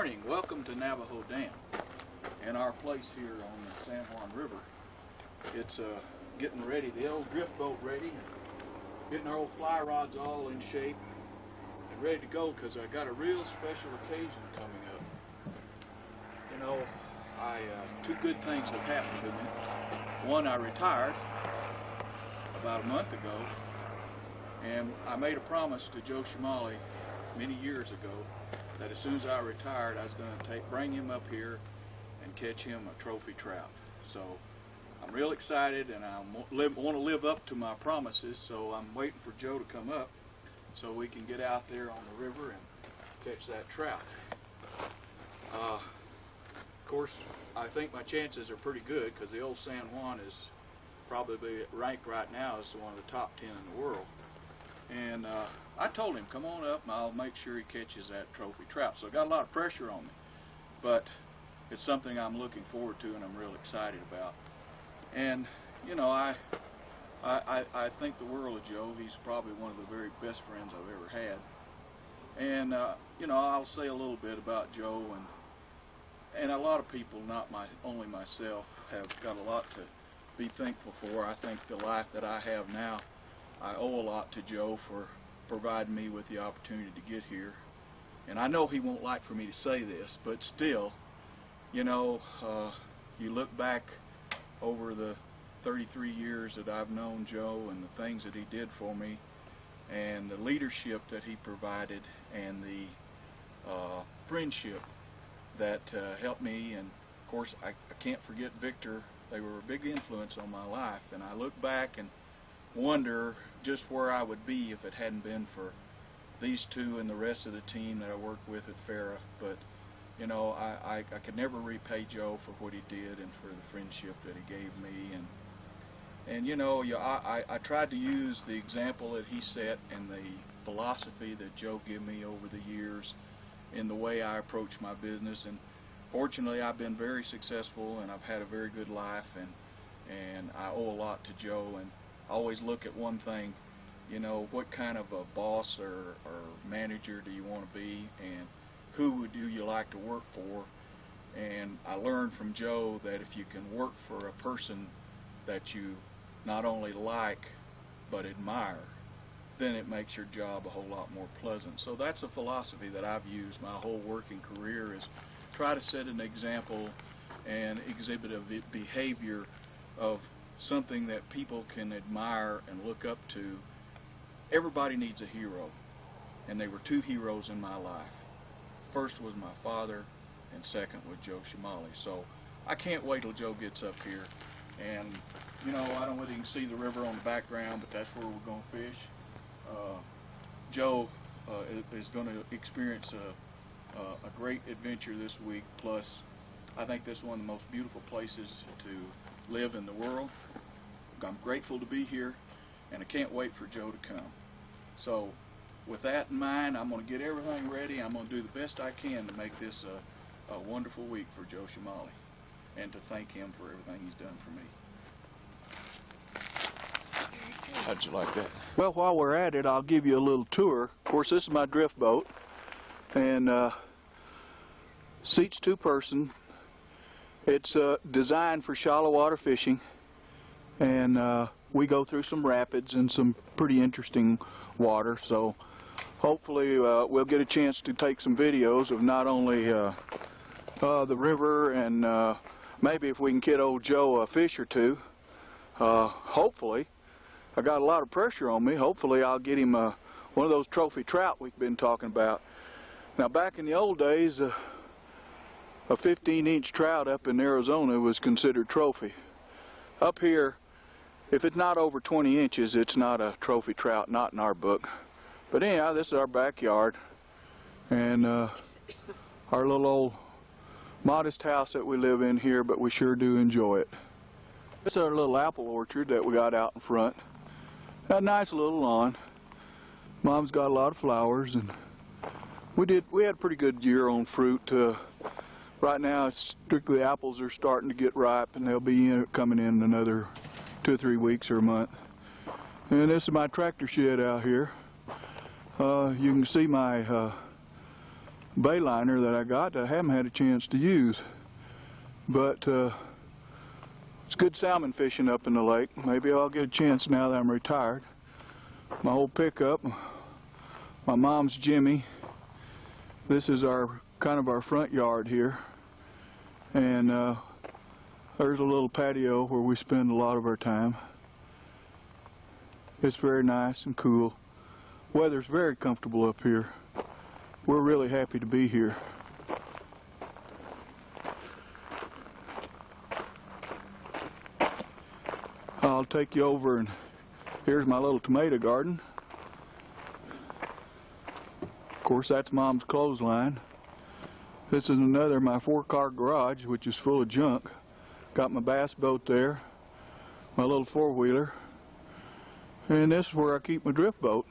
morning. Welcome to Navajo Dam and our place here on the San Juan River. It's getting ready, the old drift boat ready, getting our old fly rods all in shape and ready to go because I got a real special occasion coming up. You know, two good things have happened to me. One, I retired about a month ago, and I made a promise to Joe Chemali many years ago that as soon as I retired, I was going to bring him up here and catch him a trophy trout. So I'm real excited, and I want to live up to my promises, so I'm waiting for Joe to come up so we can get out there on the river and catch that trout. Of course, I think my chances are pretty good because the old San Juan is probably ranked right now as one of the top 10 in the world. And I told him, come on up and I'll make sure he catches that trophy trout. So I got a lot of pressure on me, but it's something I'm looking forward to and I'm real excited about. And you know, I think the world of Joe. He's probably one of the very best friends I've ever had. And you know, I'll say a little bit about Joe, and a lot of people, not only myself, have got a lot to be thankful for. I think the life that I have now, I owe a lot to Joe for providing me with the opportunity to get here. And I know he won't like for me to say this, but still, you know, you look back over the 33 years that I've known Joe and the things that he did for me and the leadership that he provided and the friendship that helped me. And of course, I can't forget Victor. They were a big influence on my life, and I look back and wonder just where I would be if it hadn't been for these two and the rest of the team that I worked with at Farrah. But you know, I could never repay Joe for what he did and for the friendship that he gave me. And you know, I tried to use the example that he set and the philosophy that Joe gave me over the years in the way I approach my business. And fortunately, I've been very successful and I've had a very good life, and I owe a lot to Joe. And I always look at one thing, you know, what kind of a boss or manager do you want to be, and who do you like to work for? And I learned from Joe that if you can work for a person that you not only like but admire, then it makes your job a whole lot more pleasant. So that's a philosophy that I've used my whole working career, is try to set an example and exhibit a behavior of something that people can admire and look up to. Everybody needs a hero, and there were two heroes in my life. First was my father, and second was Joe Chemali. So I can't wait till Joe gets up here. And you know, I don't know whether you can see the river on the background, but that's where we're going to fish. Joe is going to experience a great adventure this week. Plus, I think this is one of the most beautiful places to live in the world. I'm grateful to be here, and I can't wait for Joe to come. So with that in mind, I'm going to get everything ready. I'm going to do the best I can to make this a wonderful week for Joe Chemali, and to thank him for everything he's done for me. How'd you like that? Well, while we're at it, I'll give you a little tour. Of course, this is my drift boat, and seats two-person. It's designed for shallow water fishing, and we go through some rapids and some pretty interesting water. So hopefully we'll get a chance to take some videos of not only the river, and maybe if we can get old Joe a fish or two. Hopefully, I got a lot of pressure on me. Hopefully I'll get him one of those trophy trout we've been talking about. Now, back in the old days, a 15-inch trout up in Arizona was considered trophy. Up here, if it's not over 20 inches, it's not a trophy trout, not in our book. But anyhow, this is our backyard, and our little old modest house that we live in here, but we sure do enjoy it. This is our little apple orchard that we got out in front. A nice little lawn. Mom's got a lot of flowers, and we had a pretty good year on fruit. Right now, it's strictly apples are starting to get ripe, and they'll be coming in another 2 or 3 weeks or a month. And this is my tractor shed out here. You can see my bayliner that I got that I haven't had a chance to use. But it's good salmon fishing up in the lake. Maybe I'll get a chance now that I'm retired. My old pickup, my mom's Jimmy. This is our kind of our front yard here, and there's a little patio where we spend a lot of our time. It's very nice and cool. Weather's very comfortable up here. We're really happy to be here. I'll take you over, and here's my little tomato garden. Of course, that's Mom's clothesline. This is another, my 4-car garage, which is full of junk. Got my bass boat there, my little 4-wheeler, and this is where I keep my drift boat.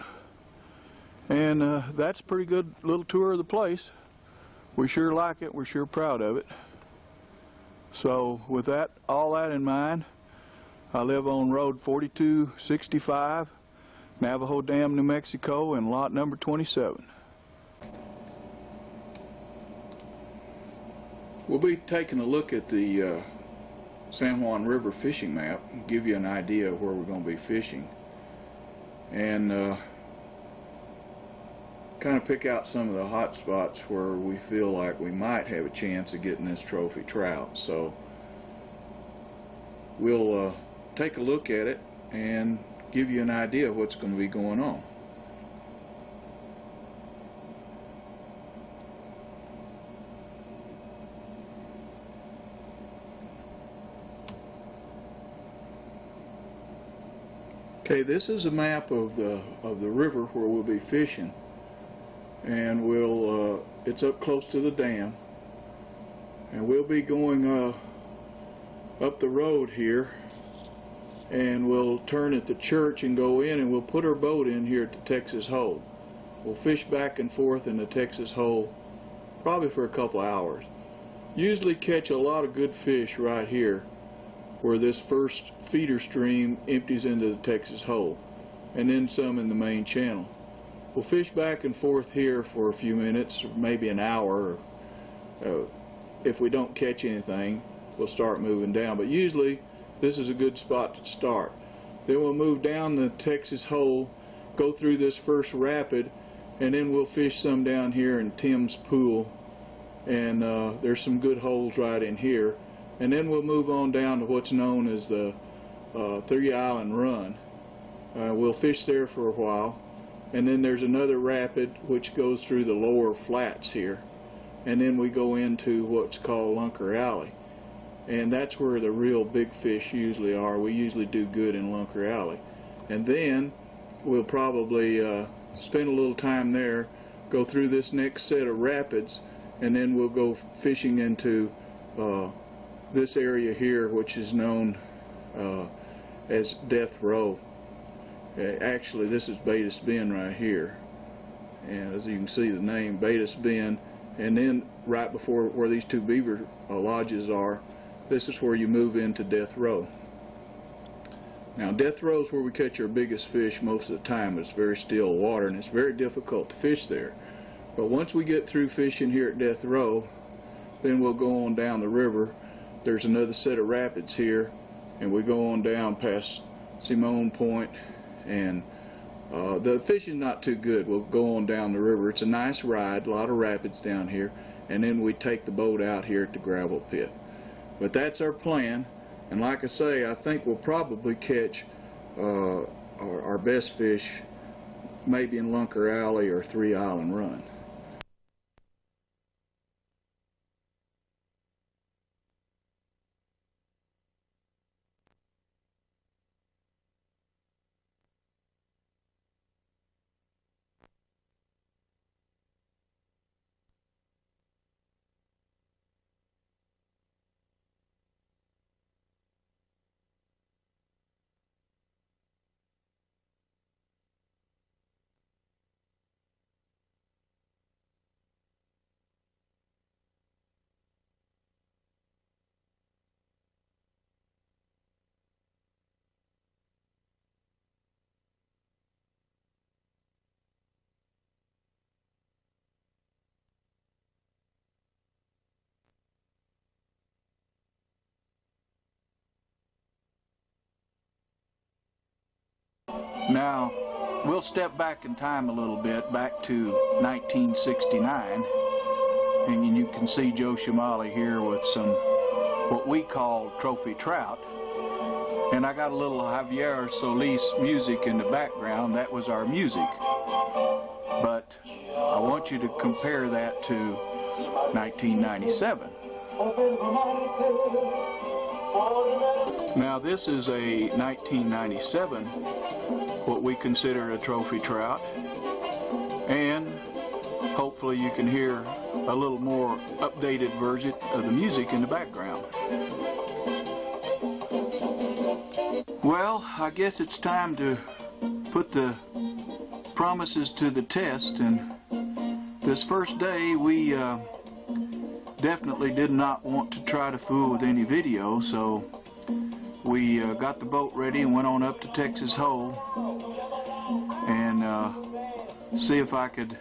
And that's a pretty good little tour of the place. We sure like it. We're sure proud of it. So with that, all that in mind, I live on Road 4265, Navajo Dam, New Mexico, and lot number 27. We'll be taking a look at the San Juan River fishing map and give you an idea of where we're going to be fishing, and kind of pick out some of the hot spots where we feel like we might have a chance of getting this trophy trout. So we'll take a look at it and give you an idea of what's going to be going on. Okay, this is a map of the river where we'll be fishing, and we'll it's up close to the dam, and we'll be going up the road here, and we'll turn at the church and go in, and we'll put our boat in here at the Texas Hole. We'll fish back and forth in the Texas Hole probably for a couple hours. Usually catch a lot of good fish right here where this first feeder stream empties into the Texas Hole, and then some in the main channel. We'll fish back and forth here for a few minutes, or maybe an hour. If we don't catch anything, we'll start moving down, but usually this is a good spot to start. Then we'll move down the Texas Hole, go through this first rapid, and then we'll fish some down here in Tim's Pool, and there's some good holes right in here. And then we'll move on down to what's known as the 3 Island Run. We'll fish there for a while, and then there's another rapid which goes through the lower flats here, and then we go into what's called Lunker Alley, and that's where the real big fish usually are. We usually do good in Lunker Alley, and then we'll probably spend a little time there, go through this next set of rapids, and then we'll go fishing into this area here, which is known as Death Row. Actually, this is Betis Bend right here, and as you can see the name, Betis Bend, and then right before where these two beaver lodges are, this is where you move into Death Row. Now Death Row is where we catch our biggest fish most of the time. It's very still water and it's very difficult to fish there, but once we get through fishing here at Death Row, then we'll go on down the river. There's another set of rapids here, and we go on down past Simone Point, and the fishing's not too good. We'll go on down the river. It's a nice ride, a lot of rapids down here, and then we take the boat out here at the gravel pit. But that's our plan, and like I say, I think we'll probably catch our best fish maybe in Lunker Alley or 3 Island Run. Now, we'll step back in time a little bit, back to 1969, and you can see Joe Chemali here with some what we call trophy trout. And I got a little Javier Solis music in the background. That was our music. But I want you to compare that to 1997. Now this is a 1997, what we consider a trophy trout, and hopefully you can hear a little more updated version of the music in the background. Well, I guess it's time to put the promises to the test, and this first day we definitely did not want to try to fool with any video, so we got the boat ready and went on up to Texas Hole and see if I could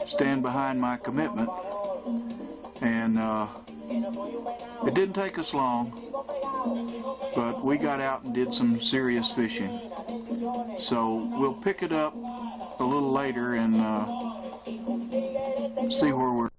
stand behind my commitment. And it didn't take us long, but we got out and did some serious fishing. So we'll pick it up a little later and see where we're.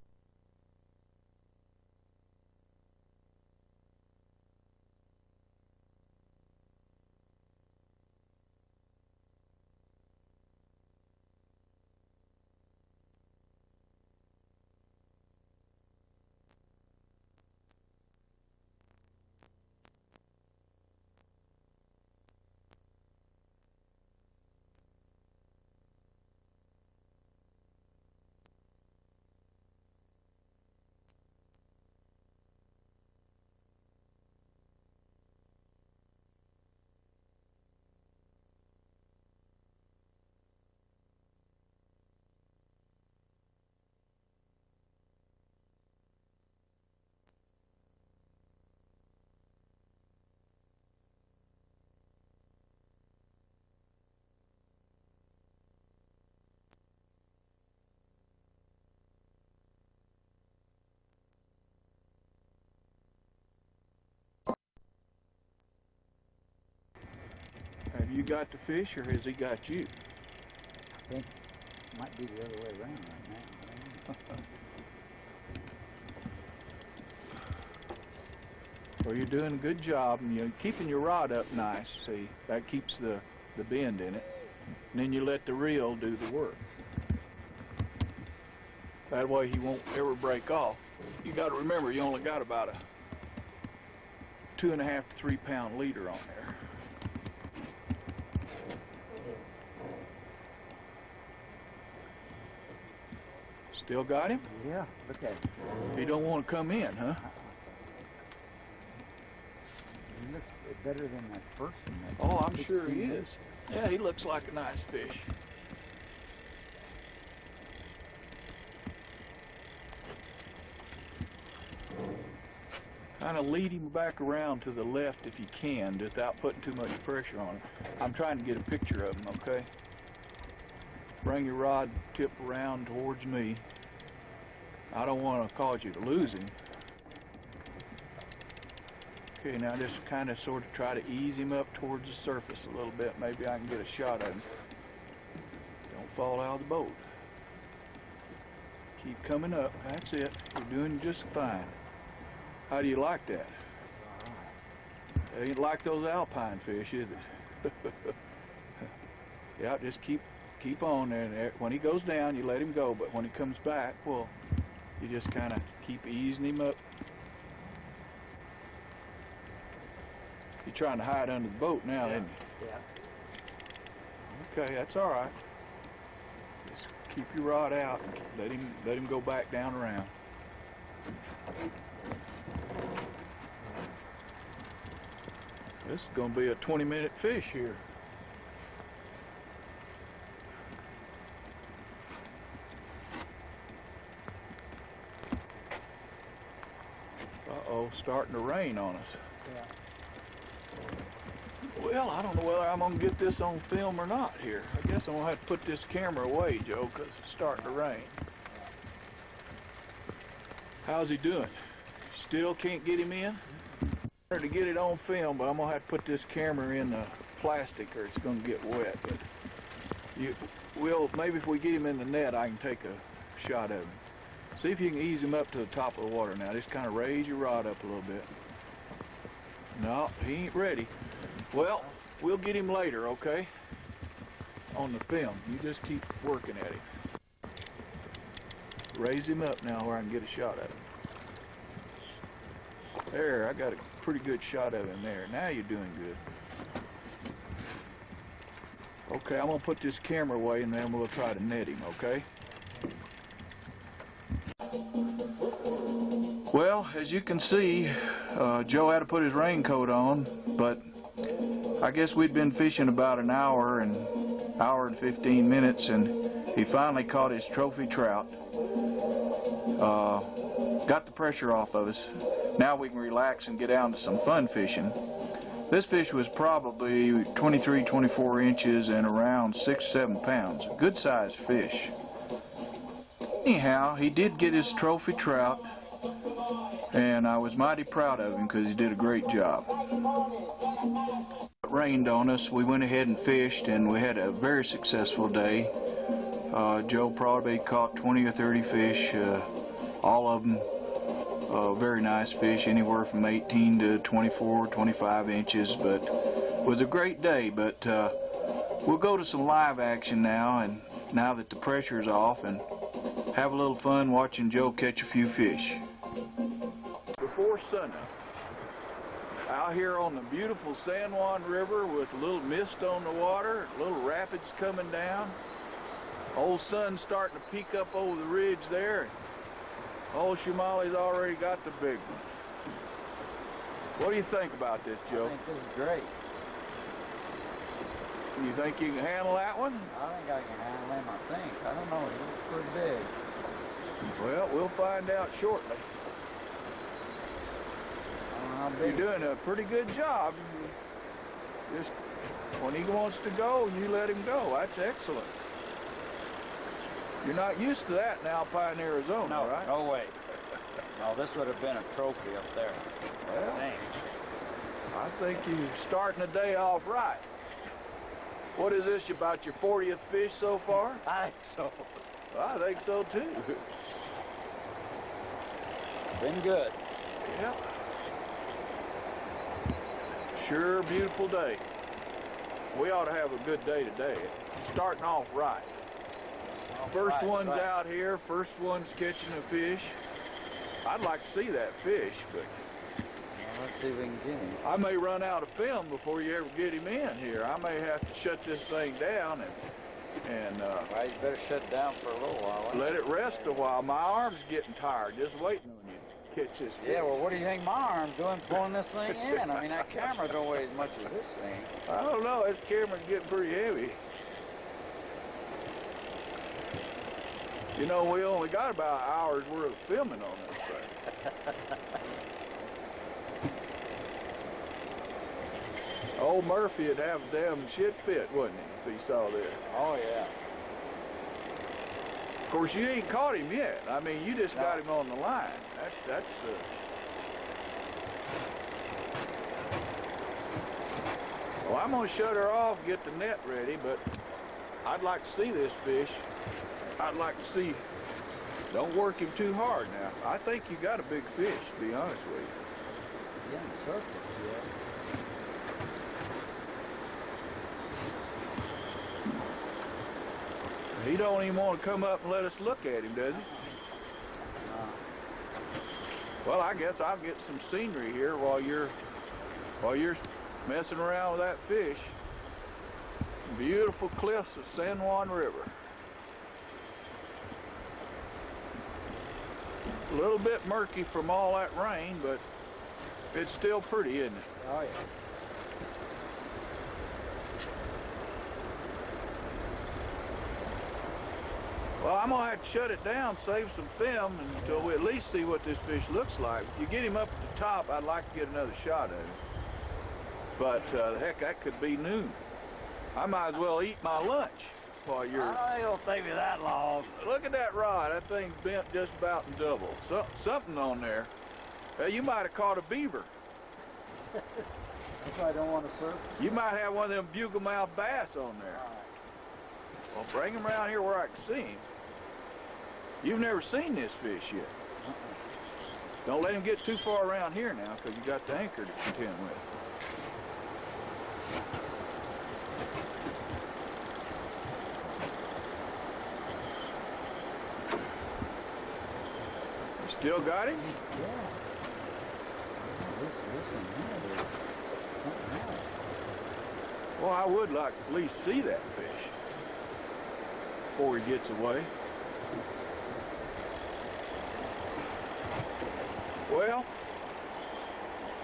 Have you got the fish, or has he got you? I think it might be the other way around right now. Well, you're doing a good job, and you're keeping your rod up nice. See, that keeps the bend in it. And then you let the reel do the work. That way he won't ever break off. You got to remember, you only got about a 2.5 to 3 pound leader on there. Still got him? Yeah, look at it. He don't want to come in, huh? He looks better than that first one. Oh, I'm sure he is. Yeah, he looks like a nice fish. Kind of lead him back around to the left if you can, without putting too much pressure on him. I'm trying to get a picture of him, okay? Bring your rod tip around towards me. I don't want to cause you to lose him. Okay, now just kind of sort of try to ease him up towards the surface a little bit. Maybe I can get a shot of him. Don't fall out of the boat. Keep coming up. That's it. You're doing just fine. How do you like that? It ain't like those alpine fish, is it? Yeah, just keep on there. And when he goes down, you let him go. But when he comes back, well, you just kind of keep easing him up. You're trying to hide under the boat now, yeah. isn't you? Yeah. Okay, that's all right. Just keep your rod out and let him go back down around. This is going to be a 20-minute fish here. Uh-oh, starting to rain on us. Yeah. Well, I don't know whether I'm going to get this on film or not here. I guess I'm going to have to put this camera away, Joe, because it's starting to rain. How's he doing? Still can't get him in? To get it on film, but I'm going to have to put this camera in the plastic or it's going to get wet. But maybe if we get him in the net, I can take a shot of him. See if you can ease him up to the top of the water now. Just kind of raise your rod up a little bit. No, he ain't ready. Well, we'll get him later, okay? On the film. You just keep working at him. Raise him up now where I can get a shot at him. There, I got a pretty good shot of him there. Now you're doing good. Okay, I'm going to put this camera away and then we'll try to net him, okay? Well, as you can see, Joe had to put his raincoat on, but I guess we'd been fishing about an hour and 15 minutes, and he finally caught his trophy trout. Got the pressure off of us. Now we can relax and get down to some fun fishing. This fish was probably 23, 24 inches and around 6, 7 pounds. Good sized fish. Anyhow, he did get his trophy trout, and I was mighty proud of him because he did a great job. It rained on us. We went ahead and fished, and we had a very successful day. Joe probably caught 20 or 30 fish, all of them very nice fish, anywhere from 18 to 24, 25 inches, but it was a great day. But we'll go to some live action now, and now that the pressure's off, and have a little fun watching Joe catch a few fish. Before sunup, out here on the beautiful San Juan River with a little mist on the water, little rapids coming down, old sun's starting to peek up over the ridge there. Old Chemali's already got the big one. What do you think about this, Joe? I think this is great. You think you can handle that one? I think I can handle him, I think. I don't know, he looks pretty big. Well, we'll find out shortly. I don't know how big. You're doing a pretty good job. Just when he wants to go, you let him go. That's excellent. You're not used to that in Alpine, Arizona, No, right? no way. No, this would have been a trophy up there. Well, Thanks. I think you're starting the day off right. What is this, about your 40th fish so far? I think so. I think so too. Been good. Yep. Sure, beautiful day. We ought to have a good day today. Starting off right. First one's out here, first one's catching a fish. I'd like to see that fish, but Well, let's see if we can get him. I may run out of film before you ever get him in here. I may have to shut this thing down and Well, you better shut it down for a little while. let it rest a while. My arm's getting tired just waiting on you to catch this fish. Yeah, well, what do you think my arm's doing pulling this thing in? I mean, that camera don't weigh as much as this thing. I don't know, this camera's getting pretty heavy. You know, we only got about an hour's worth of filming on this thing. Old Murphy'd have a damn shit fit, wouldn't he, if he saw this? Oh, yeah. Of course, you ain't caught him yet. I mean, you just got him on the line. That's Well, I'm gonna shut her off, get the net ready, but I'd like to see this fish. I'd like to see. Don't work him too hard now. I think you got a big fish, to be honest with you. Yeah, in circles, yeah. He don't even want to come up and let us look at him, does he? Well, I guess I'll get some scenery here while you're messing around with that fish. Beautiful cliffs of San Juan River. A little bit murky from all that rain, but it's still pretty, isn't it? Oh, yeah. Well, I'm going to have to shut it down, save some film until we at least see what this fish looks like. If you get him up at the top, I'd like to get another shot at him. But, heck, that could be noon. I might as well eat my lunch while you're... I don't think it'll take me that long. Look at that rod. That thing's bent just about in double. Something on there. You might have caught a beaver. That's why I don't want to surf. You might have one of them bugle mouth bass on there. Well, bring him around here where I can see him. You've never seen this fish yet. Don't let him get too far around here now, because you got the anchor to contend with. You still got him? Yeah. Well, I would like to at least see that fish before he gets away. Well,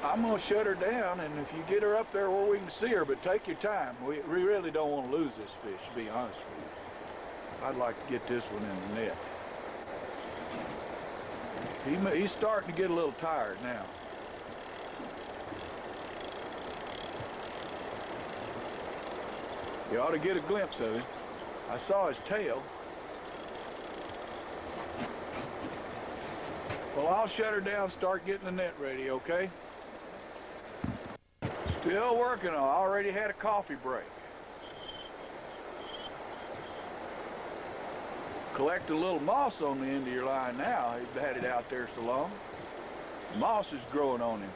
I'm going to shut her down, and if you get her up there where we can see her, but take your time. We really don't want to lose this fish, to be honest with you. I'd like to get this one in the net. He's starting to get a little tired now. You ought to get a glimpse of him. I saw his tail. Well, I'll shut her down, start getting the net ready, okay? Still working on it. I already had a coffee break. Collect a little moss on the end of your line now. He's had it out there so long. Moss is growing on him.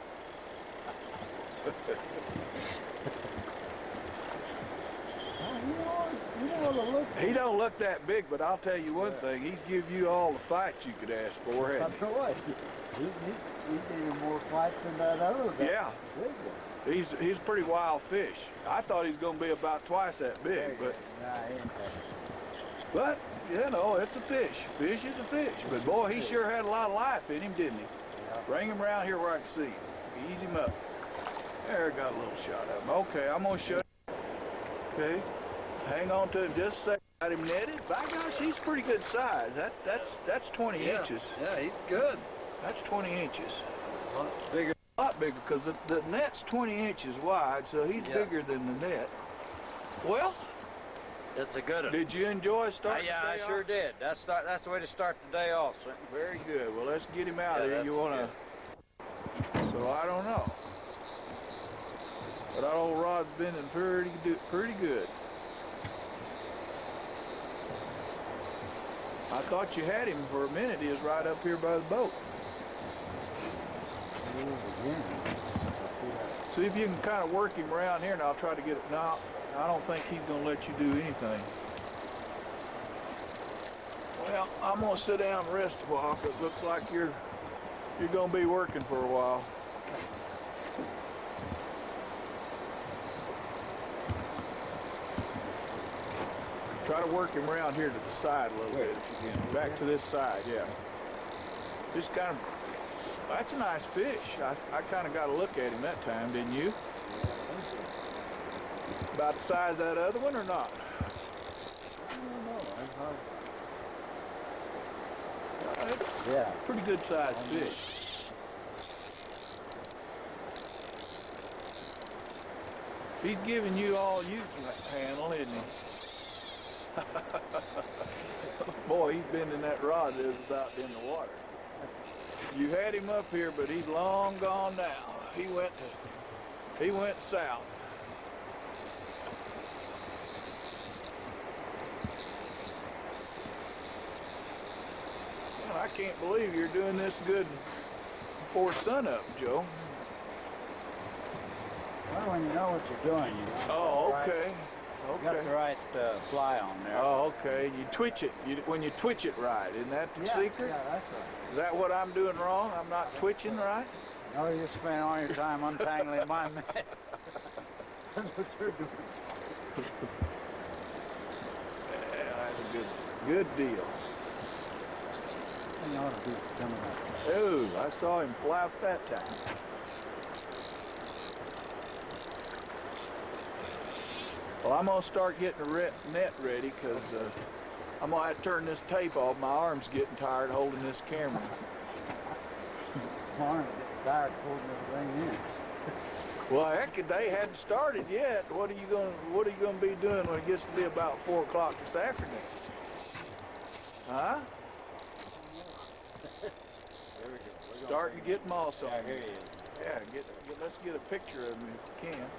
He don't look that big, but I'll tell you one thing. He'd give you all the fights you could ask for, hadn't he? Right. He's getting more fights than that other guy. Yeah. He's a pretty wild fish. I thought he was going to be about twice that big, but... But, you know, it's a fish. Fish is a fish. But, boy, he sure had a lot of life in him, didn't he? Yeah. Bring him around here where I can see him. Ease him up. There, got a little shot of him. Okay, I'm going to shut him. Okay. Hang on to him just a second. Got him netted. By gosh, he's pretty good size. That's 20 inches. Yeah, he's good. That's 20 inches. A lot bigger. A lot bigger, because the net's 20 inches wide, so he's bigger than the net. Well, it's a good one. Did you enjoy starting Yeah, the day I sure off? did. That's the way to start the day off, sir. Very good. Well, let's get him out Yeah, there. that's You want to... So, I don't know. But that old rod's been in pretty good. I thought you had him for a minute. He was right up here by the boat. See if you can kind of work him around here, and I'll try to get it. No, I don't think he's going to let you do anything. Well, I'm going to sit down and rest a while, because it looks like you're going to be working for a while. Try to work him around here to the side a little bit if you can. Back to this side, yeah. Just kind of, that's a nice fish. I kind of got a look at him that time, didn't you? About the size of that other one or not? I don't know. Yeah. Pretty good sized fish. He's giving you all you can handle, isn't he? Boy, he's bending that rod is about in the water. You had him up here, but he's long gone now. He went south. Well, I can't believe you're doing this good before sunup, Joe. Well, when you know what you're doing, you know. Oh, okay. You got the right fly on there. Oh, okay. You twitch it. When you twitch it right, isn't that the secret? Yeah, that's right. Is that what I'm doing wrong? I'm not twitching right? No, you spend all your time untangling my net. That's what you're doing. Yeah, that's a good deal. You ought to do some of that. Ooh, I saw him flap that time. Well, I'm going to start getting the net ready, because I'm going to have to turn this tape off. My arm's getting tired holding this camera. My arm's getting tired holding this thing in. Well, heck, they hadn't started yet. What are you going to be doing when it gets to be about 4 o'clock this afternoon? Huh? There we go. Starting to get moss on. Yeah, here he is. Yeah, let's get a picture of him if you can.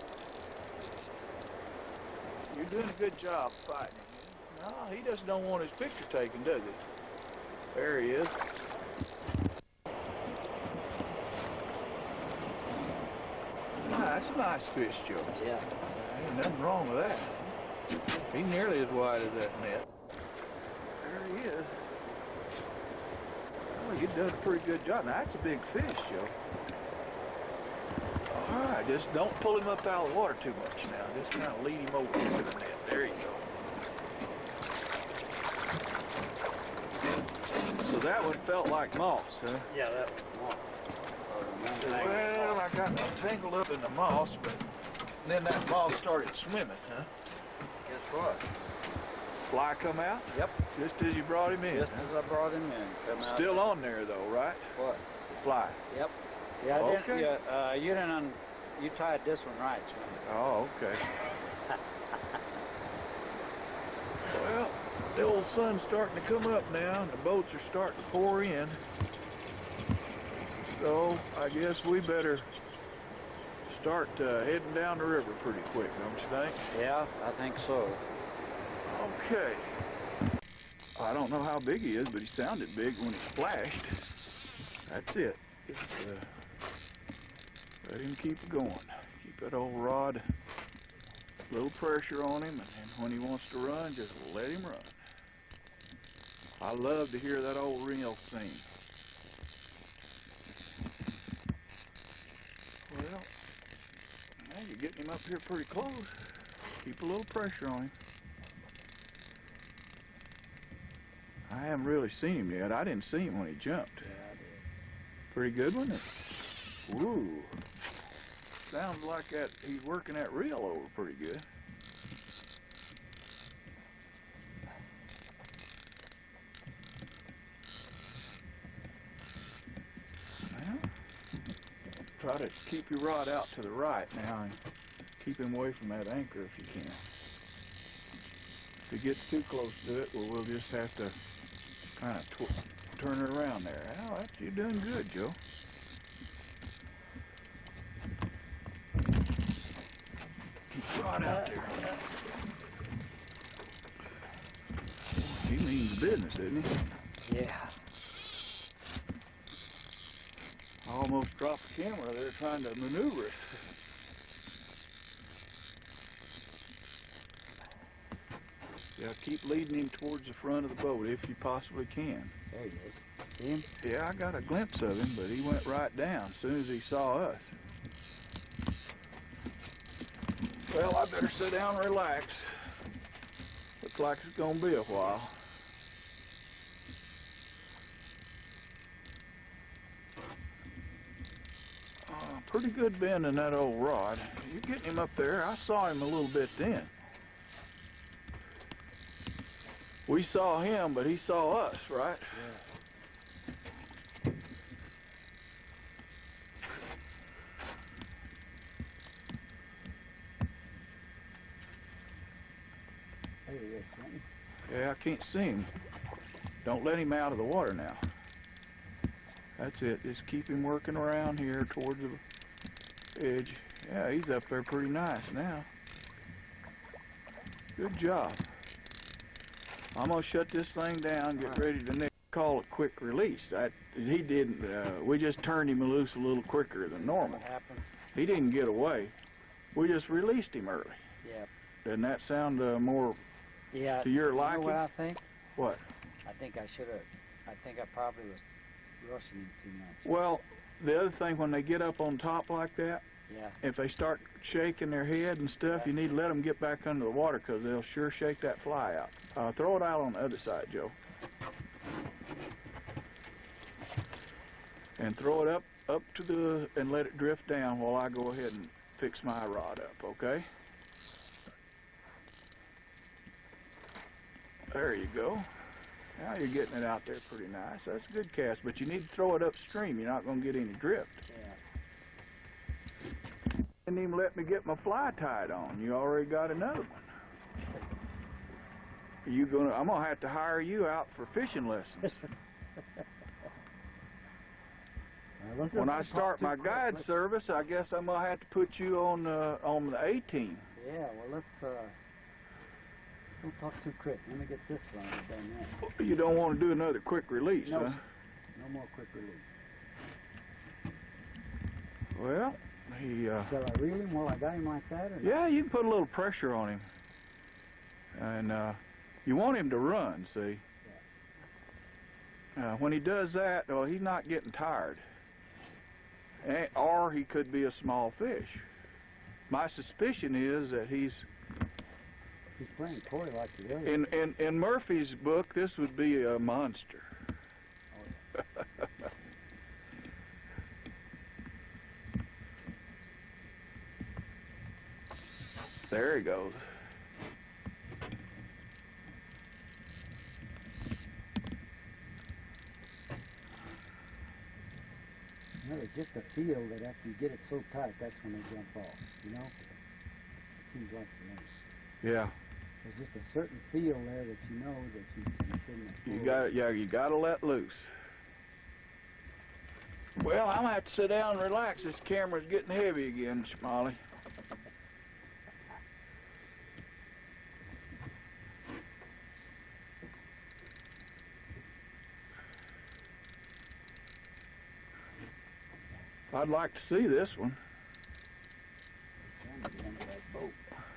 You're doing a good job fighting him. No, he just don't want his picture taken, does he? There he is. That's a nice fish, Joe. Yeah. Ain't nothing wrong with that. He's nearly as wide as that net. There he is. Oh, you done a pretty good job. Now, that's a big fish, Joe. All right, just don't pull him up out of the water too much now. Just kind of lead him over into the net. There you go. So that one felt like moss, huh? Yeah, that was moss. Well, I got tangled up in the moss, but then that moss started swimming, huh? Guess what? Fly come out? Yep. Just as you brought him in. Just as I brought him in. Come out. Still on there though, right? What? The fly. Yep. Yeah, I Okay. didn't, you didn't, you tied this one right, Swenson. Oh, okay. Well, the old sun's starting to come up now, and the boats are starting to pour in. So, I guess we better start heading down the river pretty quick, don't you think? Yeah, I think so. Okay. I don't know how big he is, but he sounded big when he splashed. That's it. Just, let him keep going. Keep that old rod, a little pressure on him, and when he wants to run, just let him run. I love to hear that old reel sing. Well, now you're getting him up here pretty close. Keep a little pressure on him. I haven't really seen him yet. I didn't see him when he jumped. Yeah, I did. Pretty good, wasn't it? Ooh. Sounds like that he's working that reel over pretty good. Well, try to keep your rod out to the right now and keep him away from that anchor if you can. If he gets too close to it, well, we'll just have to kind of turn it around there. Well, you're doing good, Joe. Keep the rod out there. He means business, doesn't he? Yeah. I almost dropped the camera there trying to maneuver it. Yeah, keep leading him towards the front of the boat if you possibly can. There he is. See him? Yeah, I got a glimpse of him, but he went right down as soon as he saw us. Well, I better sit down and relax. Looks like it's gonna be a while. Pretty good bend in that old rod. You're getting him up there. I saw him a little bit then. We saw him, but he saw us, right? Yeah. There he is, Swenson. Yeah, I can't see him. Don't let him out of the water now. That's it. Just keep him working around here towards the edge. Yeah, he's up there pretty nice now. Good job. I'm gonna shut this thing down, get ready to call it quick release. He didn't, we just turned him loose a little quicker than normal. What happened? He didn't get away. We just released him early. Yeah. Doesn't that sound more Yeah. to your You know liking? what I think? What? I think I should have. I think I probably was rushing him too much. Well, the other thing, when they get up on top like that, Yeah. if they start shaking their head and stuff, you need to let them get back under the water because they'll sure shake that fly out. Throw it out on the other side, Joe. And throw it up to the, and let it drift down while I go ahead and fix my rod up, okay? There you go. Now you're getting it out there pretty nice. That's a good cast, but you need to throw it upstream. You're not going to get any drift. Yeah. Didn't even let me get my fly tied on. You already got another one. I'm gonna have to hire you out for fishing lessons. When I start my guide service, I guess I'm gonna have to put you on the A team. Yeah, well, don't talk too quick. Let me get this done now. You don't want to do another quick release, no, huh? No more quick release. Well, he. Shall I reel him while I got him like that? Or yeah, you can put a little pressure on him, and you want him to run. See. Yeah. When he does that, well, he's not getting tired. Or he could be a small fish. My suspicion is that he's playing coy like the other. In Murphy's book, this would be a monster. Oh, yeah. There he goes. You know, it's just a feel that after you get it so tight, that's when they jump off, you know? It seems like to me. Yeah. There's just a certain feel there that you know that you shouldn't have. You gotta let loose. Well, I'm gonna have to sit down and relax. This camera's getting heavy again, Chemali. I'd like to see this one.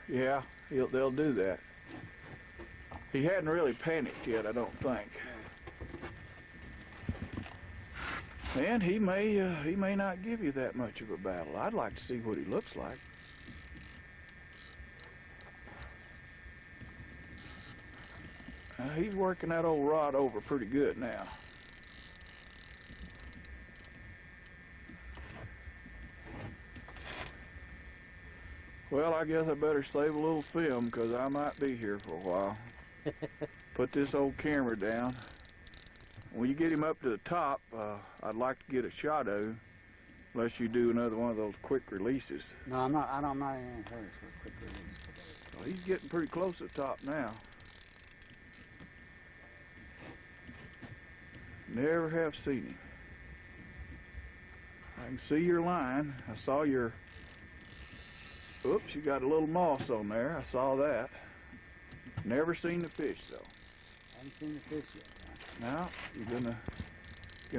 Yeah, they'll do that. He hadn't really panicked yet, I don't think. And he may not give you that much of a battle. I'd like to see what he looks like. He's working that old rod over pretty good now. Well, I guess I better save a little film because I might be here for a while. Put this old camera down. When you get him up to the top, I'd like to get a shot of him, unless you do another one of those quick releases. No, I'm not in any hurry for a quick release. Well, he's getting pretty close to the top now. Never have seen him. I can see your line. I saw your... Oops, you got a little moss on there. I saw that. Never seen the fish, though. Haven't seen the fish yet. Now, you gonna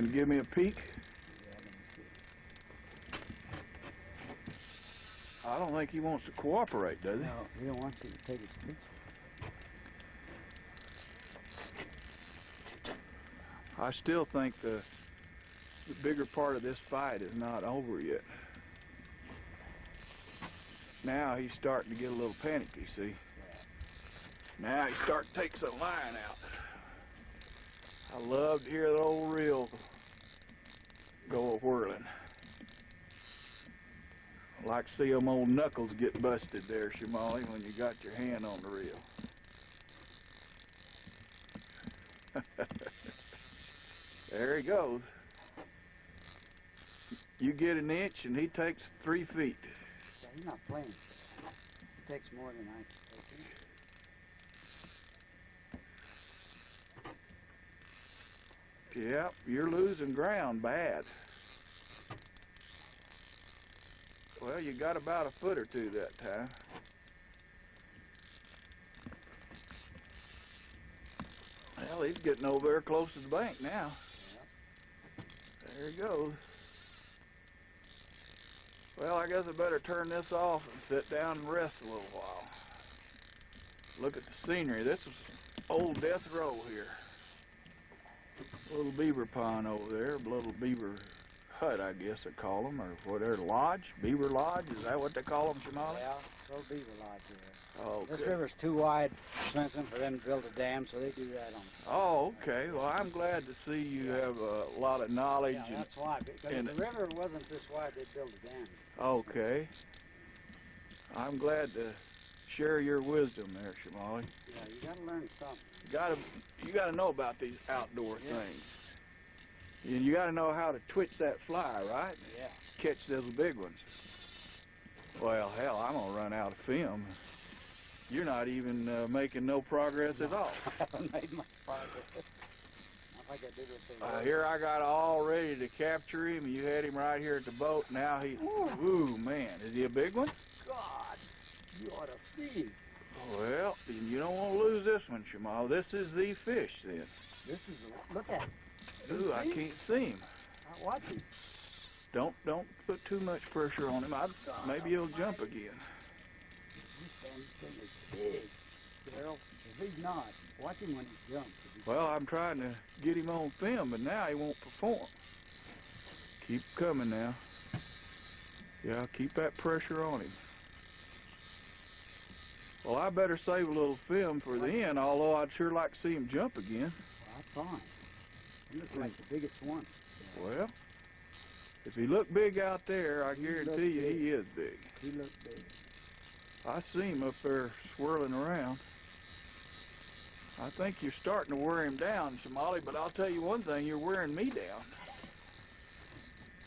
give me a peek? Yeah, let me see. I don't think he wants to cooperate, does he? No, he don't want you to take his picture. I still think the bigger part of this fight is not over yet. Now he's starting to get a little panicky, see? Now he's starting to take some line out. I love to hear the old reel go a-whirling. I like to see them old knuckles get busted there, Chemali, when you got your hand on the reel. There he goes. You get an inch and he takes 3 feet. Yeah, he's not playing. He takes more than I can take. Yep, you're losing ground bad. Well, you got about a foot or two that time. Well, he's getting over there close to the bank now. Yep. There he goes. Well, I guess I better turn this off and sit down and rest a little while. Look at the scenery. This is old Death Row here. Little beaver pond over there, a little beaver hut, I guess they call them, or whatever, lodge, beaver lodge, is that what they call them, Chemali? Yeah, little beaver lodge here. Oh, okay. This river's too wide, Swenson, for them to build a dam, so they do that on. Oh, okay. Well, I'm glad to see you have a lot of knowledge. Yeah, that's why. Because if the river wasn't this wide, they'd build a dam. Okay. I'm glad to share your wisdom there, Chemali. Yeah, you gotta learn something. You gotta know about these outdoor things. And you gotta know how to twitch that fly, right? Yeah. Catch those big ones. Well, hell, I'm gonna run out of film. You're not even making no progress at all. I haven't made much progress. Not like I did with the Here I got all ready to capture him. You had him right here at the boat. Now he, ooh man, is he a big one? God, you ought to see. Well, you don't want to lose this one, Chemali. This is the fish then. This is look at it. Ooh, I can't see him. Watch him. Don't put too much pressure on him. Maybe he'll jump again. This thing is big, Darrell. If he's not, watch him when he jumps. Well, I'm trying to get him on film, but now he won't perform. Keep coming now. Yeah, keep that pressure on him. Well, I better save a little film for the end, although I'd sure like to see him jump again. Well, that's fine. He looks like the biggest one. Well, if he looked big out there, I guarantee you he is big. He looks big. I see him up there swirling around. I think you're starting to wear him down, Chemali, but I'll tell you one thing, you're wearing me down.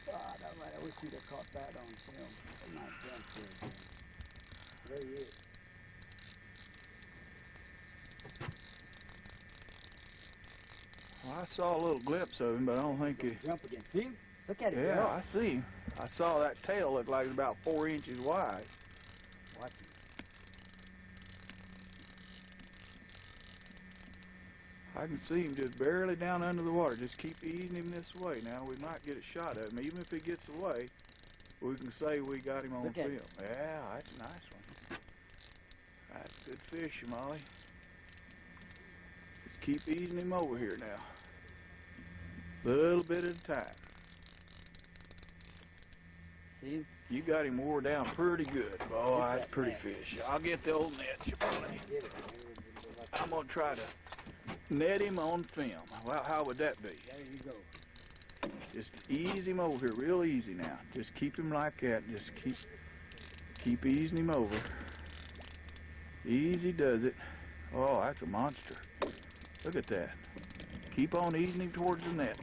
God, I wish you'd have caught that on film. Nice jump there. There he is. Well, I saw a little glimpse of him, but I don't think he... Jump again. See him? Look at him. Yeah, I see him. I saw that tail look like it's about 4 inches wide. Watch him. I can see him just barely down under the water. Just keep easing him this way. Now we might get a shot at him. Even if he gets away, we can say we got him on film. Yeah, that's a nice one. That's a good fish, Chemali. Just keep easing him over here now. Little bit at a time. See him? You got him wore down pretty good. Oh, that's a pretty fish. I'll get the old net, Chemali. I'm going to try to net him on film. Well, how would that be? There you go. Just ease him over here, real easy now. Just keep him like that. Just keep easing him over. Easy does it. Oh, that's a monster. Look at that. Keep on easing him towards the net.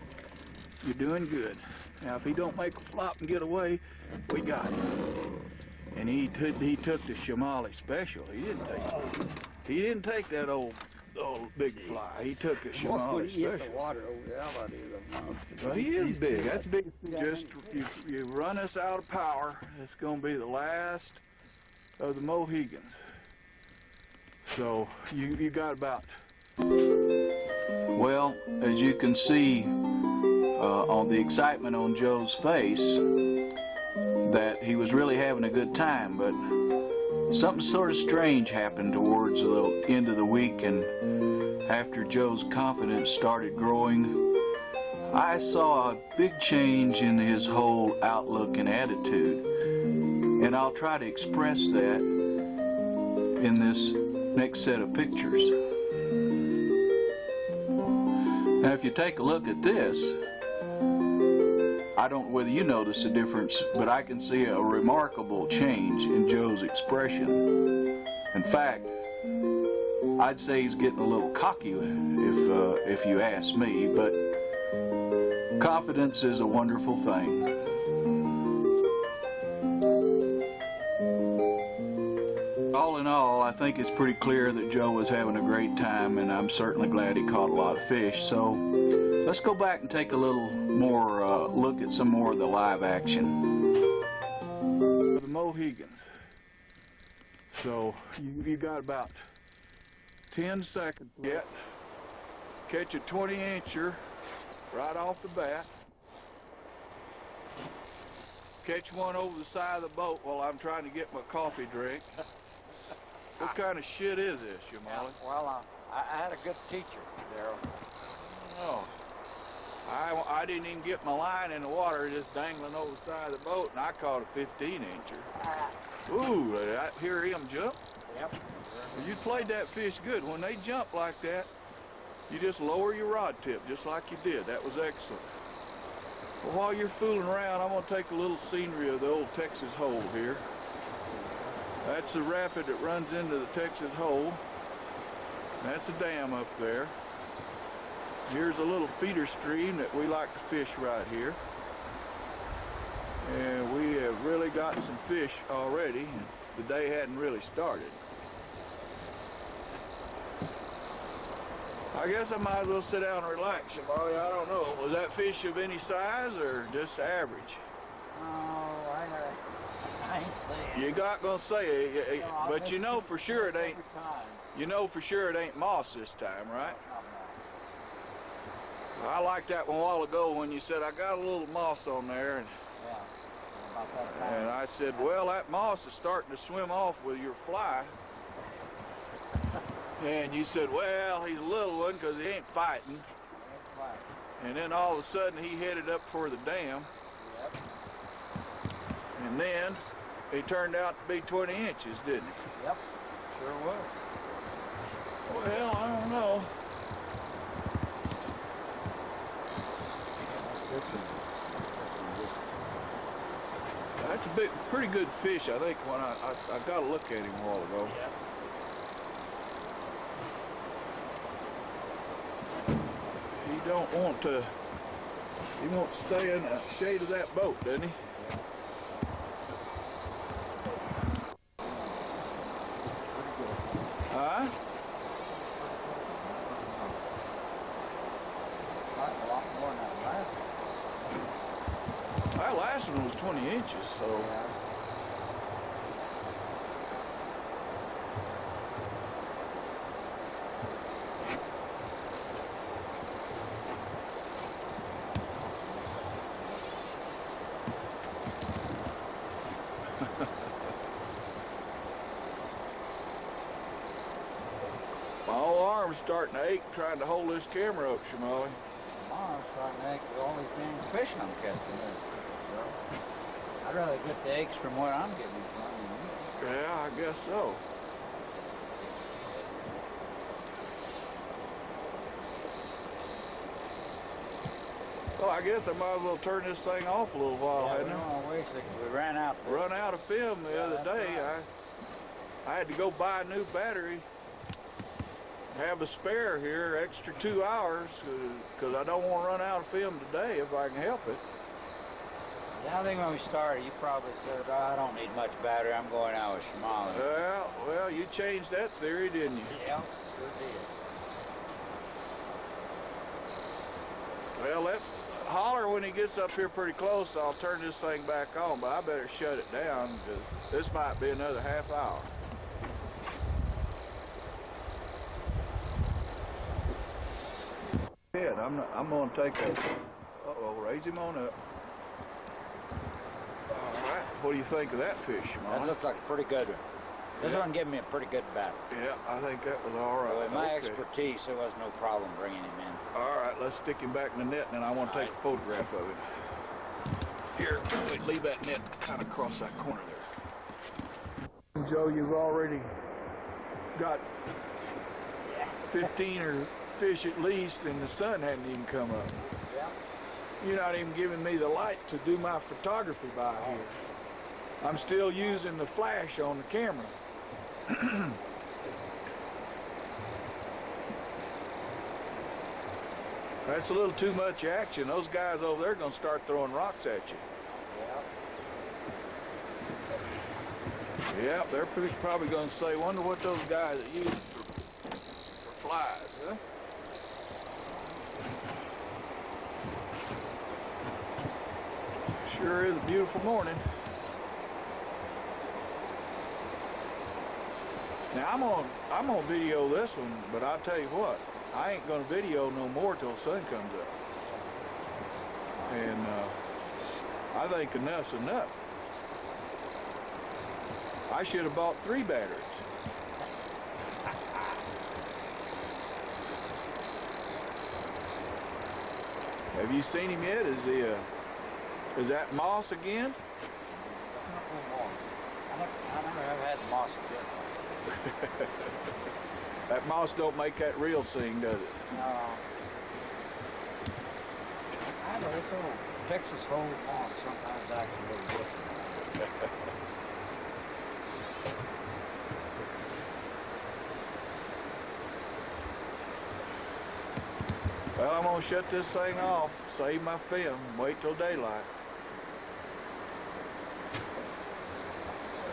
You're doing good. Now, if he don't make a flop and get away, we got him. And he took the Chemali special. He didn't take that old big fly. He took a Chemali special. The water over there, how about he is a monster? Well, he is big. That's big. Just you run us out of power. It's going to be the last of the Mohegans. So you got about. Well, as you can see on the excitement on Joe's face, that he was really having a good time, but something sort of strange happened towards the end of the week, and after Joe's confidence started growing, I saw a big change in his whole outlook and attitude, and I'll try to express that in this next set of pictures. Now, if you take a look at this, I don't know whether you notice the difference, but I can see a remarkable change in Joe's expression. In fact, I'd say he's getting a little cocky if you ask me, but confidence is a wonderful thing. All in all, I think it's pretty clear that Joe was having a great time, and I'm certainly glad he caught a lot of fish. So let's go back and take a little more look at some more of the live action. The Mohegans. So you got about 10 seconds yet. Catch a 20-incher right off the bat. Catch one over the side of the boat while I'm trying to get my coffee drink. What kind of shit is this, Chemali? Well, I had a good teacher, Darrell. Oh. I didn't even get my line in the water, just dangling over the side of the boat, and I caught a 15-incher. Ooh, I hear him jump. Yep. Well, you played that fish good. When they jump like that, you just lower your rod tip, just like you did. That was excellent. Well, while you're fooling around, I'm going to take a little scenery of the old Texas hole here. That's the rapid that runs into the Texas hole. That's a dam up there. Here's a little feeder stream that we like to fish right here. And we have really gotten some fish already. The day hadn't really started. I guess I might as well sit down and relax, Chemali. I don't know. Was that fish of any size or just average? Oh, I ain't saying. You're not gonna say it, but you know for sure it ain't. You know for sure it ain't moss this time, right? I liked that one a while ago when you said I got a little moss on there, and About that time. and I said, well, that moss is starting to swim off with your fly. And you said, well, he's a little one because he ain't fighting. And then all of a sudden he headed up for the dam. Yep. And then he turned out to be 20 inches, didn't he? Yep. Sure was. Well, I don't know. That's a pretty good fish, I think. When I got to look at him a while ago. Yep. He don't want to. He wants to stay in the shade of that boat, doesn't he? Huh? A lot more than that last one. That last one was 20 inches, so. My whole arm's starting to ache trying to hold this camera up, Chemali. Tomorrow's starting to ache with all these dang fish I'm catching. I'd rather get the aches from where I'm getting from. Yeah, I guess so. Well, I guess I might as well turn this thing off a little while, hadn't I? We ran out. Run out of film the other day. Right. I had to go buy a new battery. Have a spare here, extra 2 hours, because I don't want to run out of film today if I can help it. Yeah, I think when we started, you probably said, oh, I don't need much battery. I'm going out with Chemali. Well, you changed that theory, didn't you? Yeah, sure did. Well, let's holler when he gets up here pretty close. I'll turn this thing back on, but I better shut it down because this might be another half hour. I'm going to take a. Raise him on up. All right. What do you think of that fish, Chemali? That looks like a pretty good one. This one gave me a pretty good battery. Yeah, I think that was all right. Well, with my expertise, there was no problem bringing him in. All right, let's stick him back in the net, and then I want to take a photograph of him. Here, leave that net kind of across that corner there. Joe, you've already got 15 or fish at least, and the sun hadn't even come up. Yeah. You're not even giving me the light to do my photography by here. I'm still using the flash on the camera. That's a little too much action. Those guys over there are going to start throwing rocks at you. Yeah, they're probably going to say, wonder what those guys are using for flies, huh? Sure is a beautiful morning. Now I'm gonna video this one, but I'll tell you what, I ain't gonna video no more till the sun comes up. And I think enough's enough. I should have bought 3 batteries. Have you seen him yet? Is that moss again? No moss. I never have had moss again. That moss don't make that reel sing, does it? No. I know it's old. Texas hold moss sometimes actually really good. Well, I'm gonna shut this thing off, save my film, wait till daylight.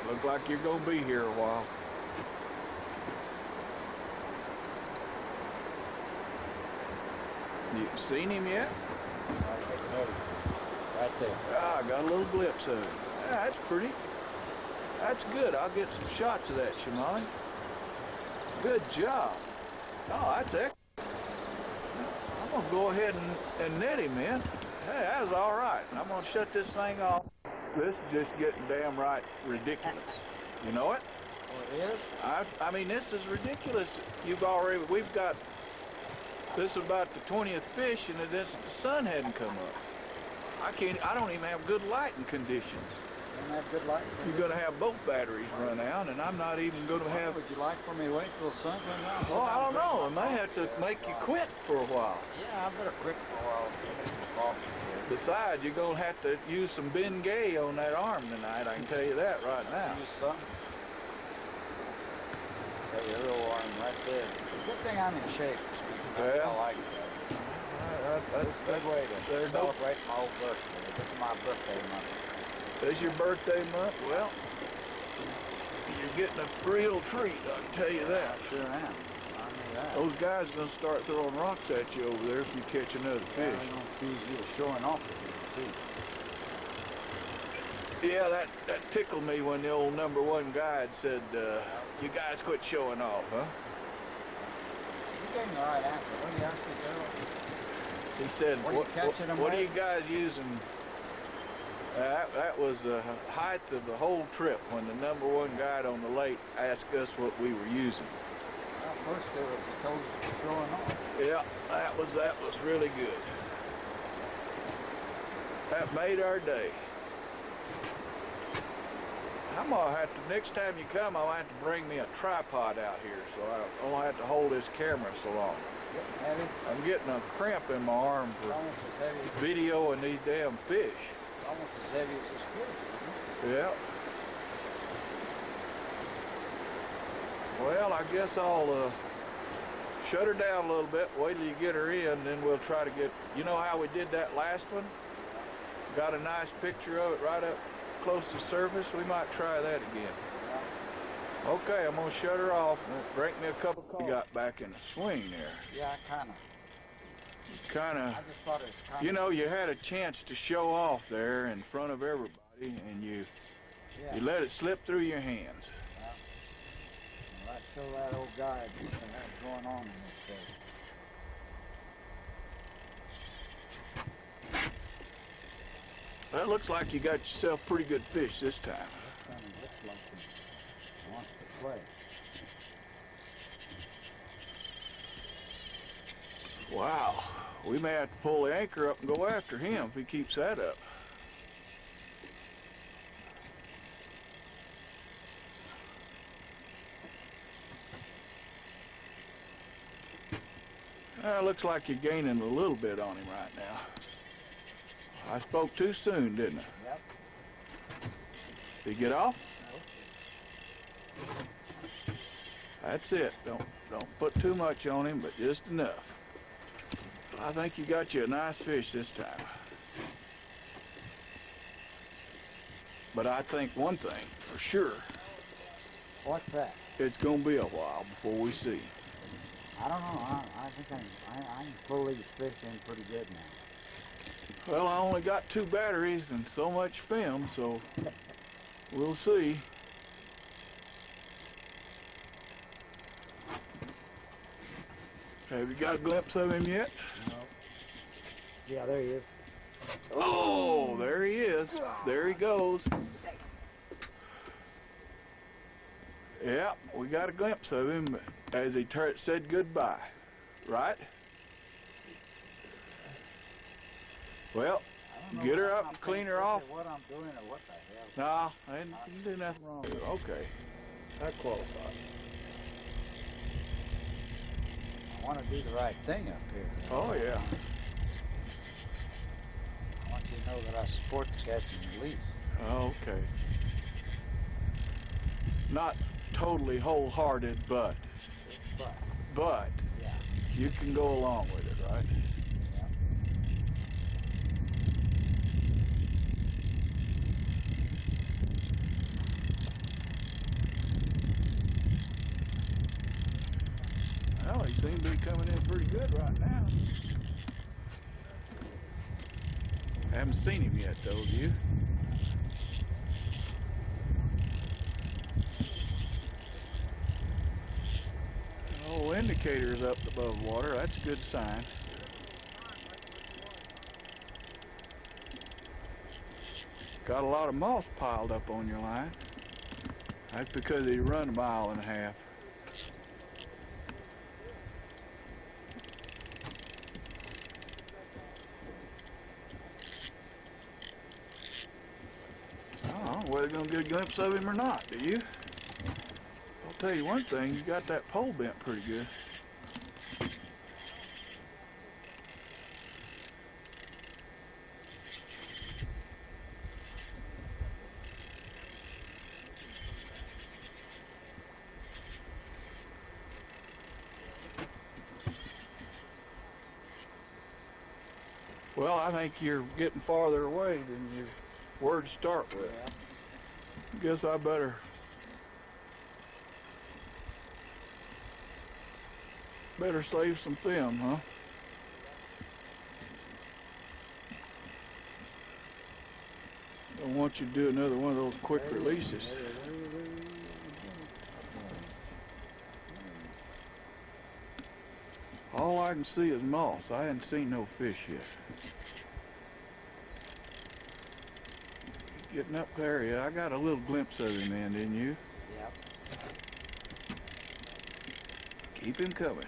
It looks like you're gonna be here a while. You seen him yet? Right there. Ah, I got a little glimpse of him. Yeah, that's pretty. That's good. I'll get some shots of that, Chemali. Good job. Oh, that's excellent. I'm going to go ahead and net him, man. Hey, that was all right. I'm going to shut this thing off. This is just getting damn right ridiculous. You know it? Oh, it is? I mean, this is ridiculous. We've got, this is about the 20th fish, and the sun hadn't come up. I don't even have good lighting conditions. You don't have good light? You're going to have both batteries run out, and I'm not even going to have... Would you like for me to wait till the sun runs out? Oh, I don't know. I may have to make you quit for a while. Yeah, I better quit for a while. Besides, you're going to have to use some Bengay on that arm tonight. I can tell you that right now. Use something. Hey, your little arm right there. Good thing I'm in shape. Yeah. I like that. That's a good way to celebrate my old birthday. This is my birthday month. This is your birthday month? Well, you're getting a real treat, I can tell you that. I sure am. I know that. Those guys are going to start throwing rocks at you over there if you catch another fish. They're going to accuse you of showing off with them, too. Yeah, that tickled me when the old #1 guide said, you guys quit showing off, huh? You gave me the right answer. What do you actually do? He said, what are you guys using? That was the height of the whole trip when the #1 guide on the lake asked us what we were using. Well, first it was he told us to showing off. Yeah, that was really good. That made our day. I'm gonna have to, next time you come, I'll have to bring me a tripod out here so I don't have to hold this camera so long. Getting heavy? I'm getting a cramp in my arm for videoing these damn fish. Almost as heavy as this fish, isn't it? Yeah. Well, I guess I'll shut her down a little bit, wait till you get her in, then we'll try to get, you know how we did that last one? Got a nice picture of it right up close to the surface. We might try that again. Yeah. Okay, I'm going to shut her off and drink me a cup of coffee. You got back in the swing there. Yeah, I kind just thought it was kind of... You know, you had a chance to show off there in front of everybody, and you let it slip through your hands. Yeah. Well, I show that old guy what's going on in this place. Well, it looks like you got yourself pretty good fish this time. This kind of looks like he wants to play. Wow. We may have to pull the anchor up and go after him if he keeps that up. Looks like you're gaining a little bit on him right now. I spoke too soon, didn't I? Yep. Did he get off? Nope. That's it. Don't put too much on him, but just enough. I think you got you a nice fish this time. But I think one thing for sure. What's that? It's gonna be a while before we see him. I don't know. I think I can pull these fish in pretty good now. Well, I only got 2 batteries and so much film, so we'll see. Have you got a glimpse of him yet? No. Yeah, there he is. Oh, there he is. There he goes. Yeah, we got a glimpse of him as he said goodbye, right? Well, get her up and clean her off. What I'm doing or what the hell? No, I didn't do nothing wrong. Okay, that qualifies. I want to do the right thing up here. Oh, yeah. I want you to know that I support the catch and release. Okay. Not totally wholehearted, but Yeah. you can go along with it, right? Yeah. Well, he seems to be coming in pretty good right now. Haven't seen him yet, though, have you? Oh, indicator's up above water. That's a good sign. Got a lot of moss piled up on your line. That's because you run 1.5 miles. I don't know whether you're going to get a glimpse of him or not, do you? I'll tell you one thing, you got that pole bent pretty good. Well, I think you're getting farther away than you were to start with. Guess I better save some film, huh? Don't want you to do another one of those quick releases. All I can see is moss. I hadn't seen no fish yet. Getting up there, yeah, I got a little glimpse of him then, didn't you? Yep. Keep him coming.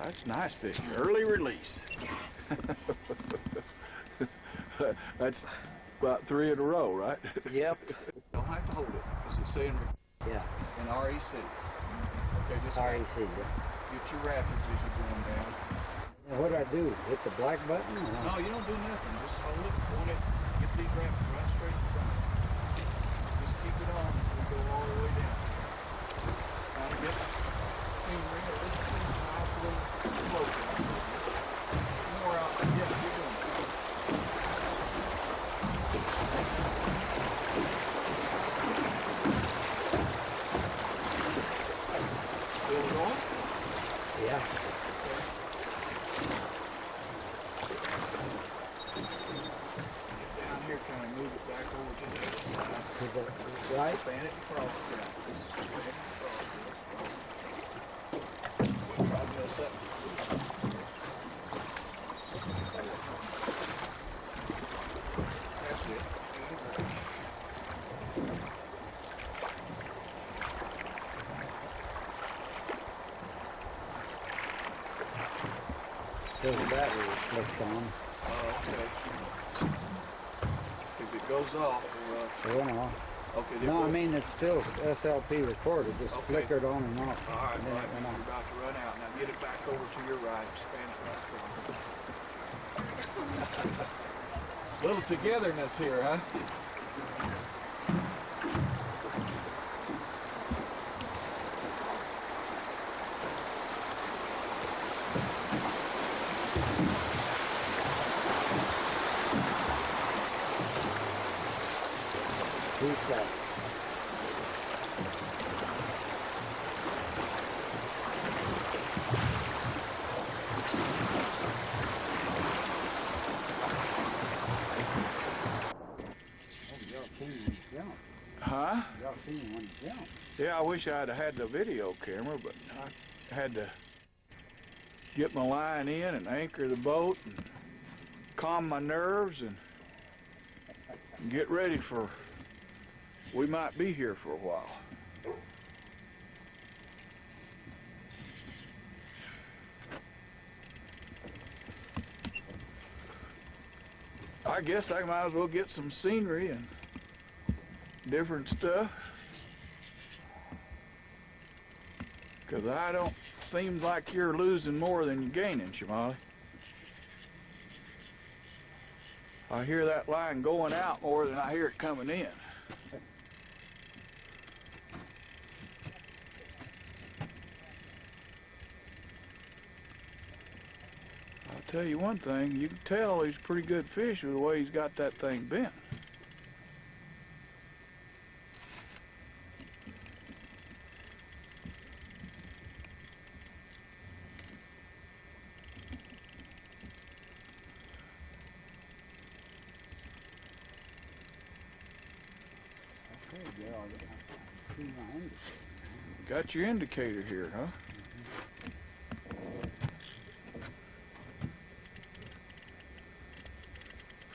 That's nice fish. Early release. That's about 3 in a row, right? Yep. Don't have to hold it. Is it saying? Yeah. In REC. Okay, just REC, yeah. get your rapids as you're going down. Now, what do I do? Hit the black button? Or No, you don't do nothing. Just hold it, point it, get these rapids right straight in front. Just keep it on until we go all the way down. Try to get scenery or this nice little slope. More out. Yeah, you're doing it. Still going? yeah. Get down here, kind of move it back over to the other side. To the right? Span it across, yeah. Just span it across. We'll try to mess up. That's it. Till the battery is flipped on. Oh, okay. If it goes off, Well, no. okay. No, I mean, it's still SLP recorded, just Okay. flickered on and off. All right, And then right. it went You're on. about to run out. Now get it back over to your right. Span it right across. Little togetherness here, huh? Two seconds. Huh? Y'all seen one jump. Yeah, I wish I'd have had the video camera, but I had to get my line in and anchor the boat and calm my nerves and get ready for, we might be here for a while. I guess I might as well get some scenery and different stuff. Because I don't seem like you're losing more than you're gaining, Chemali. I hear that line going out more than I hear it coming in. I'll tell you one thing, you can tell he's a pretty good fish with the way he's got that thing bent. Hey, Joe, I see my indicator. Got your indicator here, huh?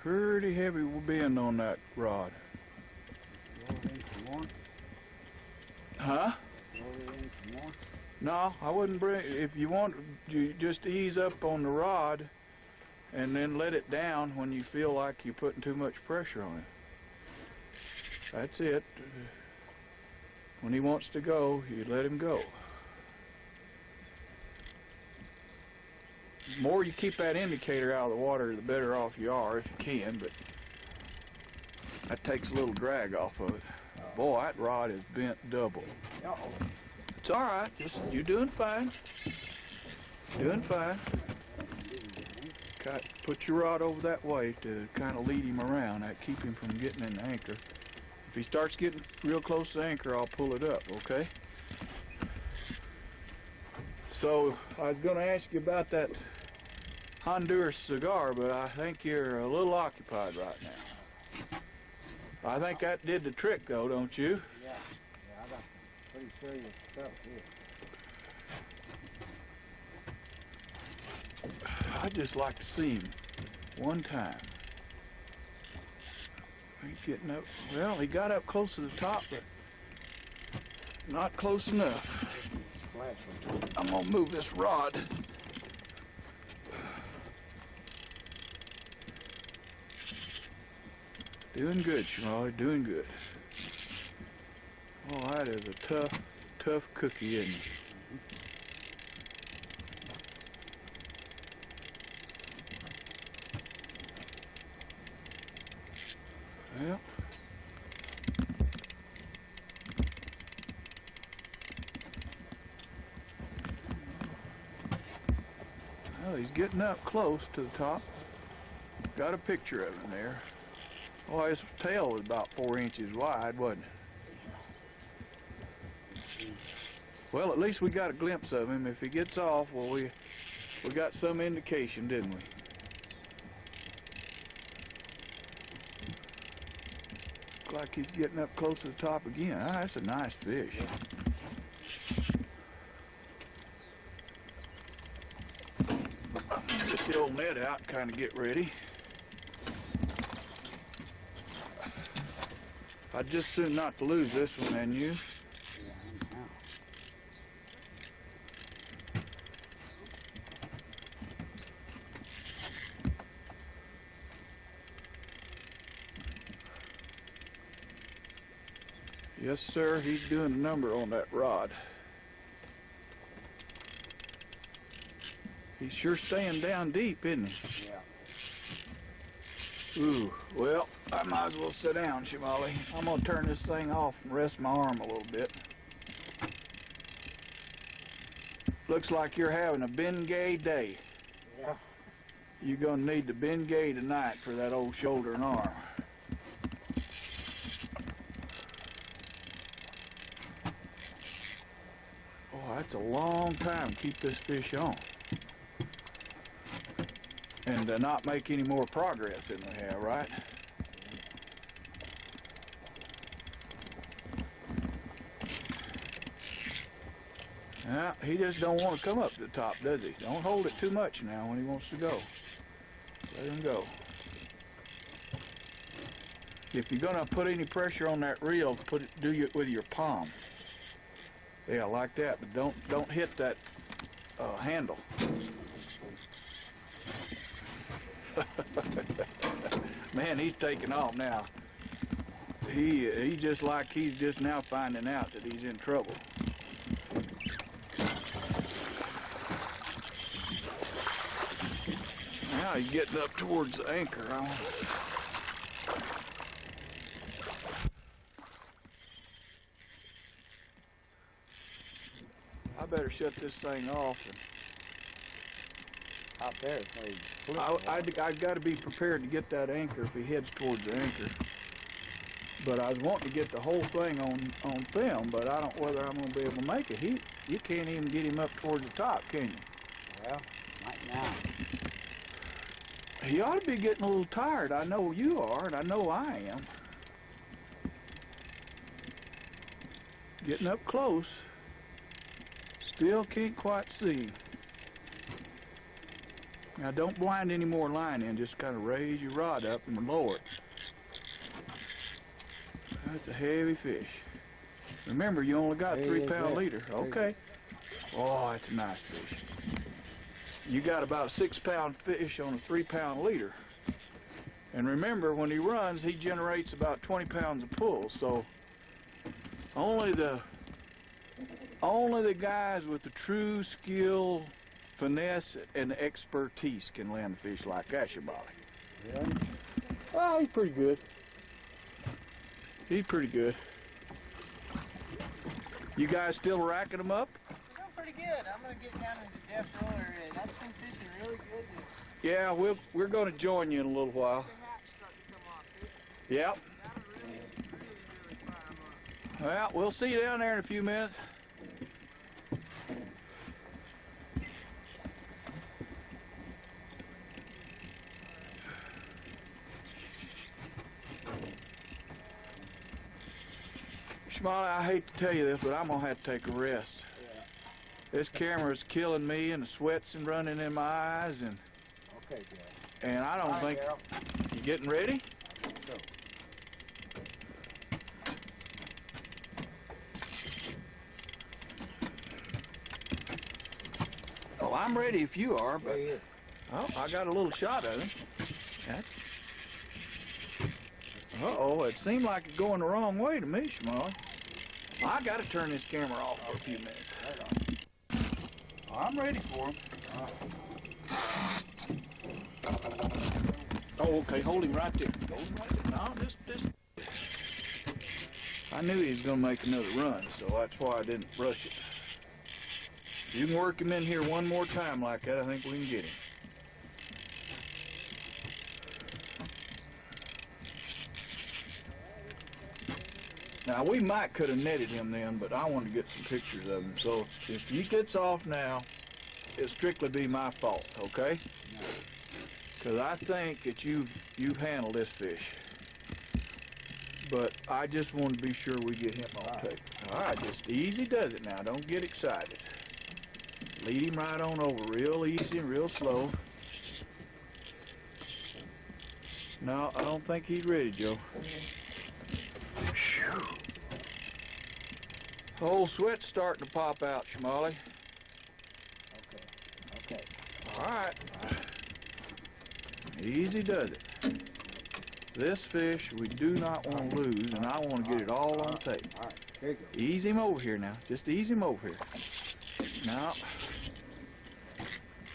Pretty heavy bend on that rod. Huh? No, I wouldn't bring. If you want, you just ease up on the rod, and then let it down when you feel like you're putting too much pressure on it. That's it. When he wants to go, you let him go. The more you keep that indicator out of the water, the better off you are, if you can, but that takes a little drag off of it. Boy, that rod is bent double. It's all right. You're doing fine. Doing fine. Put your rod over that way to kind of lead him around. That keep him from getting in the anchor. If he starts getting real close to the anchor, I'll pull it up, okay? So, I was going to ask you about that Honduras cigar, but I think you're a little occupied right now. I think that did the trick, though, don't you? Yeah, I got pretty serious stuff here. I'd just like to see him one time. He's getting up. Well, he got up close to the top, but not close enough. I'm going to move this rod. Doing good, Chemali, doing good. Oh, that is a tough cookie, isn't it? Well, he's getting up close to the top. Got a picture of him there. Oh, his tail was about 4 inches wide, wasn't it? Well, at least we got a glimpse of him. If he gets off, well, we got some indication, didn't we? Looks like he's getting up close to the top again. Ah, that's a nice fish. Get the old net out and kind of get ready. I'd just soon not to lose this one than you. Yes, sir, he's doing a number on that rod. He's sure staying down deep, isn't he? Yeah. Ooh, well, I might as well sit down, Chemali. I'm going to turn this thing off and rest my arm a little bit. Looks like you're having a Bengay day. Yeah. You're going to need the Bengay tonight for that old shoulder and arm. Oh, that's a long time to keep this fish on. And not make any more progress than we have, right? Now, he just don't want to come up to the top, does he? Don't hold it too much now when he wants to go. Let him go. If you're gonna put any pressure on that reel, do it with your palm. Yeah, like that, but don't hit that handle. Man, he's taking off now. He just like he's just now finding out that he's in trouble. Now he's getting up towards the anchor. I better shut this thing off. Out there, I've got to be prepared to get that anchor if he heads towards the anchor. But I was wanting to get the whole thing on film, but I don't know whether I'm going to be able to make it. You can't even get him up towards the top, can you? Well, right now. He ought to be getting a little tired. I know you are, and I know I am. Getting up close. Still can't quite see. Now don't blind any more line in, just kind of raise your rod up and lower it. That's a heavy fish. Remember, you only got 3-pound leader. Okay. Oh, that's a nice fish. You got about a 6-pound fish on a 3-pound leader. And remember, when he runs, he generates about 20 pounds of pull. So only the guys with the true skill, finesse, and expertise can land a fish like that, Chemali. Yeah. Oh, he's pretty good. He's pretty good. You guys still racking them up? We're doing pretty good. I'm going to get down into depth roller, and that's been fishing really good. Yeah, we're going to join you in a little while. Yep. Well, we'll see you down there in a few minutes. Chemali, I hate to tell you this, but I'm going to have to take a rest. Yeah. This camera's killing me, and the sweat's running in my eyes, and Okay, Joe. and I don't think... Darrell. You getting ready? I think so. Oh, I'm ready if you are, but... Yeah, he is. Oh, I got a little shot of him. Uh-oh, it seemed like it's going the wrong way to me, Chemali. I got to turn this camera off for a few minutes. Right on. I'm ready for him. Oh, okay, hold him right there. Hold him right there. No, this. I knew he was going to make another run, so that's why I didn't rush it. If you can work him in here one more time like that, I think we can get him. Now, we might could have netted him then, but I wanted to get some pictures of him. So if he gets off now, it'll strictly be my fault, okay? Because I think that you've handled this fish. But I just want to be sure we get him on tape. All right, just easy does it now. Don't get excited. Lead him right on over, real easy and real slow. No, I don't think he's ready, Joe. Whole sweat's starting to pop out, Chemali. Okay. All right. Easy does it. This fish we do not want to lose, and I want to get it all on tape. All right, here you go. Ease him over here now. Just ease him over here. Now,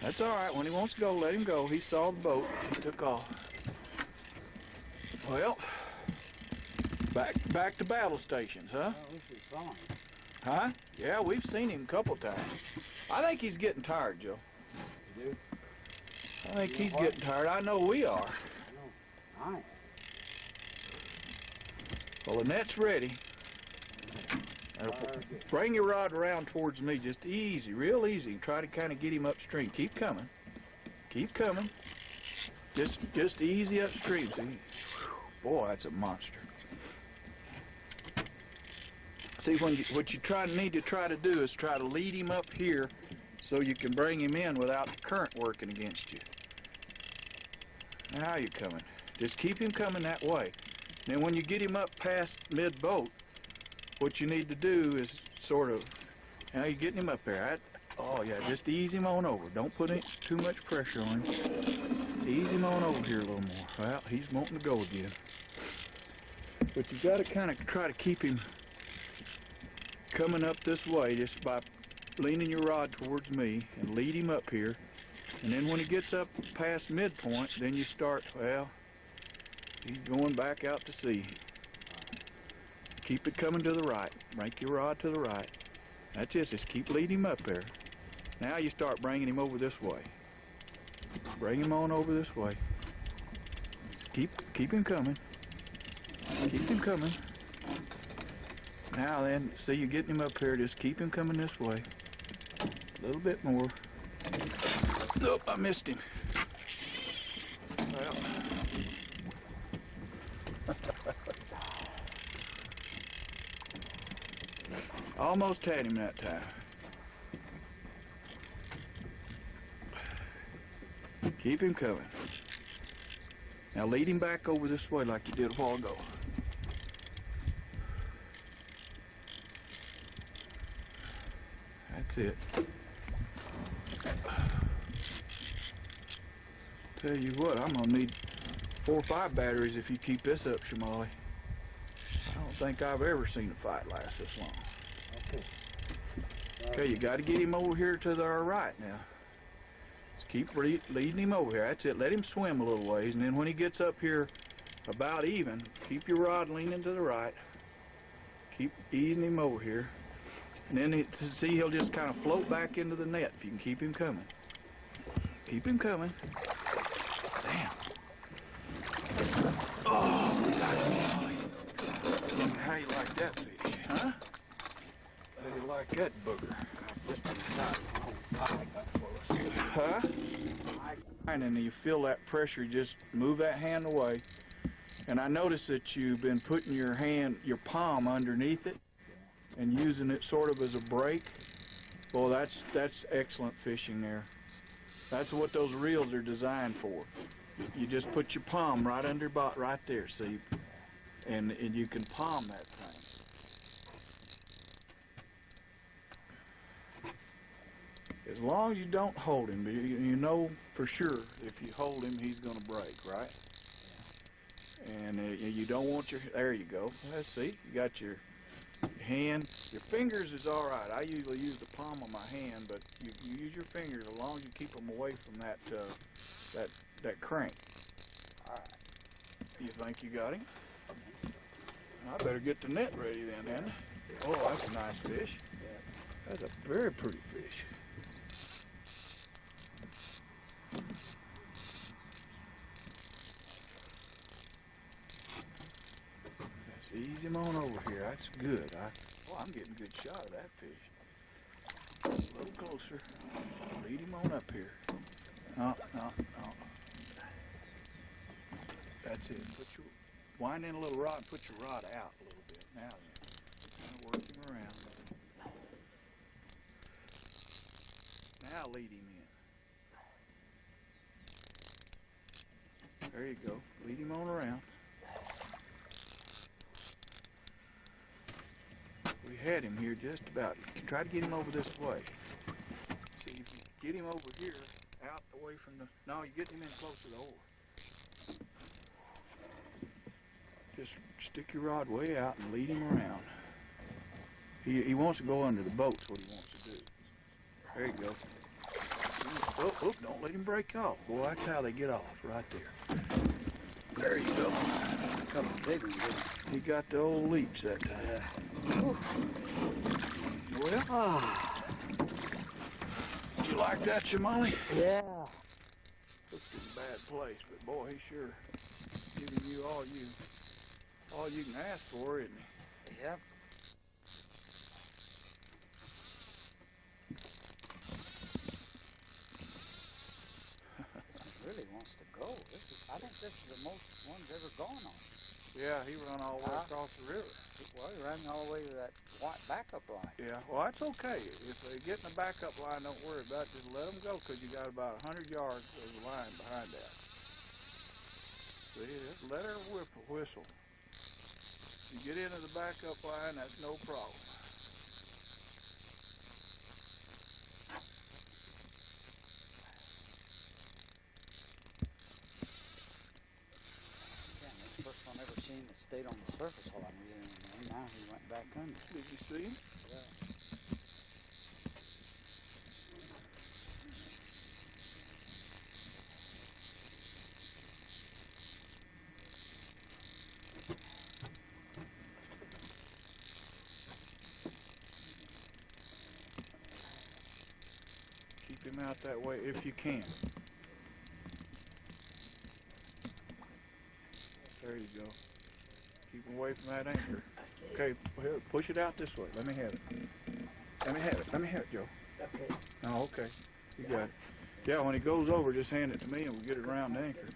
that's all right. When he wants to go, let him go. He saw the boat. He took off. Well, back to battle stations, huh? Oh, this is fun. Huh? Yeah, we've seen him a couple times. I think he's getting tired, Joe. You do? I think he's getting tired. I know we are. I am. Well, the net's ready. Bring your rod around towards me, just easy, real easy. Try to kind of get him upstream. Keep coming. Keep coming. Just easy upstream. See? Boy, that's a monster. See, what you need to try to do is try to lead him up here so you can bring him in without the current working against you. Now you're coming. Just keep him coming that way. Then when you get him up past mid-boat, what you need to do is sort of, now you're getting him up there. Oh yeah, just ease him on over. Don't put too much pressure on him. Ease him on over here a little more. Well, he's wanting to go again. But you got to kind of try to keep him coming up this way just by leaning your rod towards me and lead him up here. And then when he gets up past midpoint, then you start, well, he's going back out to sea. Keep it coming to the right. Break your rod to the right. That's it. Just keep leading him up there. Now you start bringing him over this way. Bring him on over this way. Keep him coming. Keep him coming. Now then, see, you're getting him up here. Just keep him coming this way. A little bit more. Nope, I missed him. Well. Almost had him that time. Keep him coming. Now lead him back over this way like you did a while ago. That's it. Tell you what, I'm gonna need 4 or 5 batteries if you keep this up, Chemali. I don't think I've ever seen a fight last this long. Okay. Okay, you got to get him over here to the right now. Just keep leading him over here. That's it. Let him swim a little ways, and then when he gets up here about even, keep your rod leaning to the right. Keep easing him over here. And then see, he'll just kind of float back into the net if you can keep him coming. Keep him coming. Damn. Oh, how you like that fish, huh? How you like that booger? Huh? And then you feel that pressure, just move that hand away. And I notice that you've been putting your palm underneath it and using it sort of as a brake. Well, that's excellent fishing there. That's what those reels are designed for. You just put your palm right under, right there, see? And you can palm that thing. As long as you don't hold him, you know for sure if you hold him, he's going to break, right? And you don't want there you go. Let's see, you got your hand. Your fingers is all right. I usually use the palm of my hand, but you use your fingers as long as you keep them away from that crank. All right. You think you got him? I better get the net ready then, hadn't I? Oh, that's a nice fish. That's a very pretty fish. Let's ease him on over here. That's good. I'm getting a good shot of that fish. A little closer. Lead him on up here. No. That's it. Wind in a little rod and put your rod out a little bit. Now then. Kind of work him around. Now lead him in. There you go. Lead him on around. We had him here just about. Try to get him over this way. See, if you get him over here, out away from the... No, you're getting him in close to the oar. Just stick your rod way out and lead him around. He wants to go under the boat's what he wants to do. There you go. Oh, don't let him break off. Boy, that's how they get off, right there. There you go. A couple big ones. He got the old leech that time. Well, did you like that, Chemali? Yeah. Looks in a bad place, but boy, he's sure giving you all you can ask for, isn't he? Yep. Really wants to go. I think this is the most one's ever gone on. Yeah, he run all the way across the river. Well, he ran all the way to that white backup line. Yeah, well, that's okay. If they get in the backup line, don't worry about it. Just let them go, because you got about 100 yards of the line behind that. See, just let her whistle. You get into the backup line, that's no problem. First one ever seen that stayed on the surface while I'm reeling him in. Now he went back under. Did you see him? Yeah. Keep him out that way if you can. There you go. Keep him away from that anchor. Okay, push it out this way. Let me have it. Let me have it, Joe. Okay. Oh, okay. You got it. Yeah, when he goes over, just hand it to me and we'll get it around the anchor.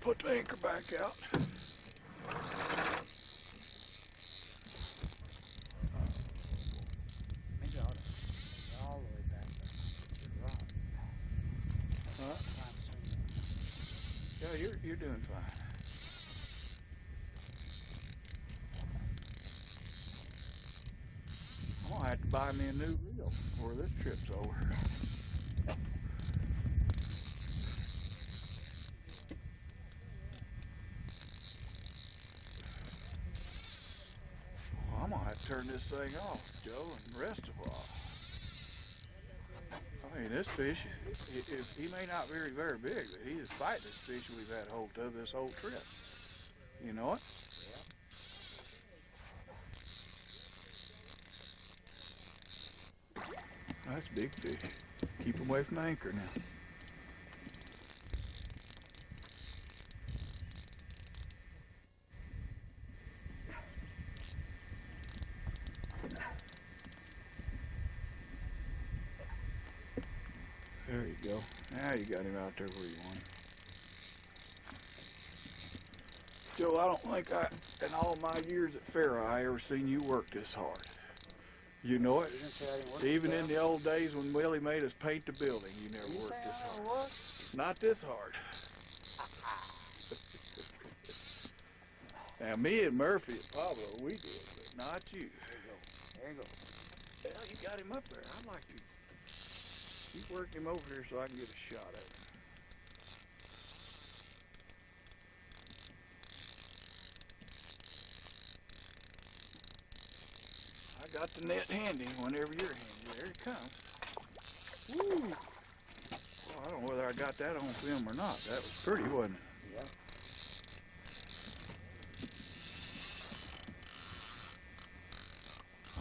put the anchor back out. Maybe I ought to go all the way back to the rock. Huh? Yeah, you're doing fine. I'm gonna have to buy me a new reel before this trip's over. Well, I'm gonna have to turn this thing off, Joe, and rest a while. I mean, this fish, he may not be very big, but he is the fightingest fish we've had hold of this whole trip. You know it? That's big fish. Keep him away from the anchor now. There you go. Now you got him out there where you want him. Joe, I don't think in all my years at Farrah, I ever seen you work this hard. You know it. Even in the old days when Willie made us paint the building, you never worked this hard. Not this hard. Now, me and Murphy and Pablo, we did, but not you. There you go. Well, you got him up there. I'd like to keep working him over here so I can get a shot at him. I got the net handy whenever you're handy. There it comes. Woo! Well, I don't know whether I got that on film or not. That was pretty, wasn't it? Yeah.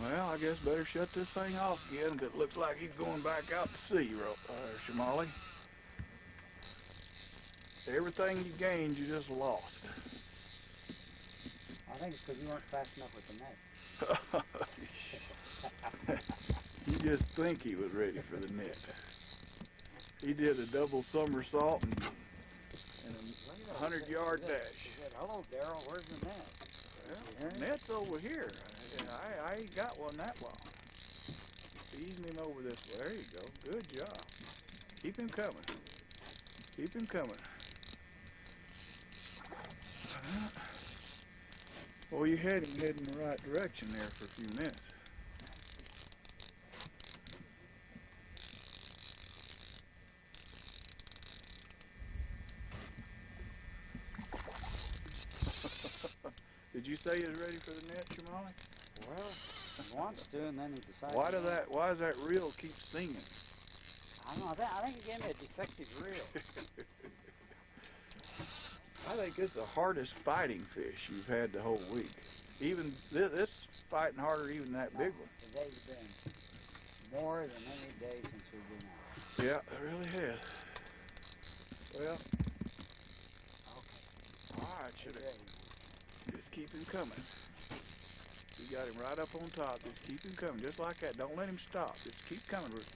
Well, I guess better shut this thing off again, because it looks like he's going back out to sea, Chemali. Everything you gained, you just lost. I think it's because you weren't fast enough with the net. You just think he was ready for the net. He did a double somersault and a 100-yard dash. He said, "Hello, Darrell, where's the net?" Well, the net's over here. I ain't got one that long. Easing him over this way. There you go. Good job. Keep him coming. Keep him coming. Well, you had him heading in the right direction there for a few minutes. Did you say he was ready for the net, Chemali? Well, he wants to, and then he decided. Why does that reel keep singing? I don't know. I think he gave me a defective reel. I think it's the hardest fighting fish you've had the whole week. Even this fighting harder even than that big one. Today's been more than any day since we've been out. Yeah, it really has. Well, Okay. all right, should have. Just keep him coming. You got him right up on top. Just keep him coming, just like that. Don't let him stop. Just keep coming, Ruth.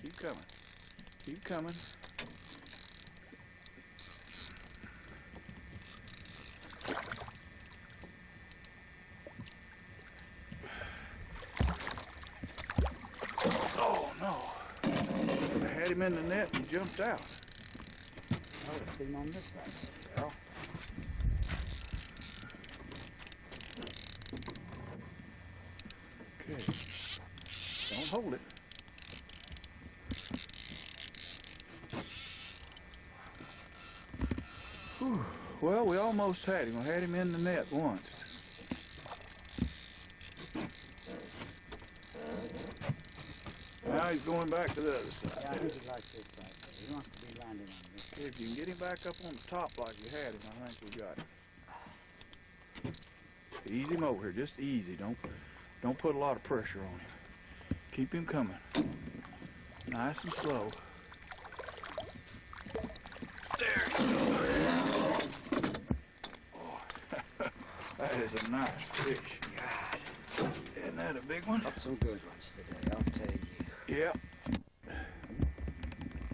Keep coming. Keep coming. Oh, no. I had him in the net and he jumped out. I would have seen him on this side. Well, okay. Don't hold it. Whew. Well, we almost had him. I had him in the net once. Now he's going back to the other side. yeah, I think he likes this side. He wants to be landing on this. If you can get him back up on the top like you had him, I think we got him. Ease him over here, just easy. Don't put a lot of pressure on him. Keep him coming. Nice and slow. There you go. Oh, that is a nice fish. God. Isn't that a big one? Got some good ones today, I'll tell you. Yep.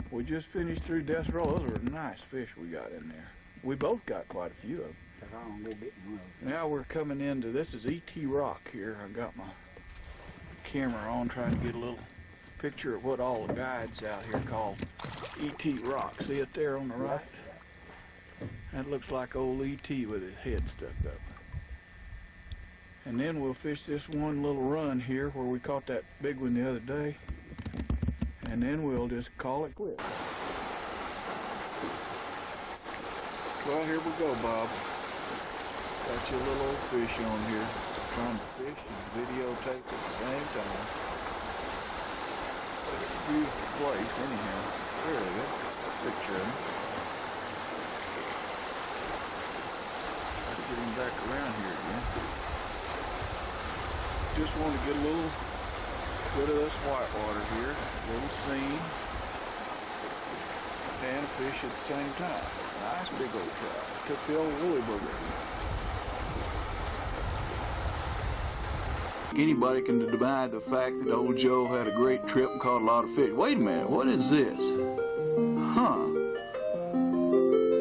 We just finished through Death Row. Those are nice fish we got in there. We both got quite a few of them. Cause I don't go getting one of them. Now we're coming into, this is E.T. Rock here. I got my camera on trying to get a little picture of what all the guides out here call E.T. Rock. See it there on the right? That looks like old E.T. with his head stuck up. And then we'll fish this one little run here where we caught that big one the other day. And then we'll just call it quits. Well, here we go, Bob. Got your little old fish on here. Trying to fish and videotape at the same time. But it's a beautiful place anyhow. There we go. Picture of him. Let's get him back around here again. Just want to get a little bit of this whitewater here. A little scene. And a fish at the same time. Nice big old trout. Took the old woolly booger. Anybody can deny the fact that old Joe had a great trip and caught a lot of fish. Wait a minute, what is this? Huh.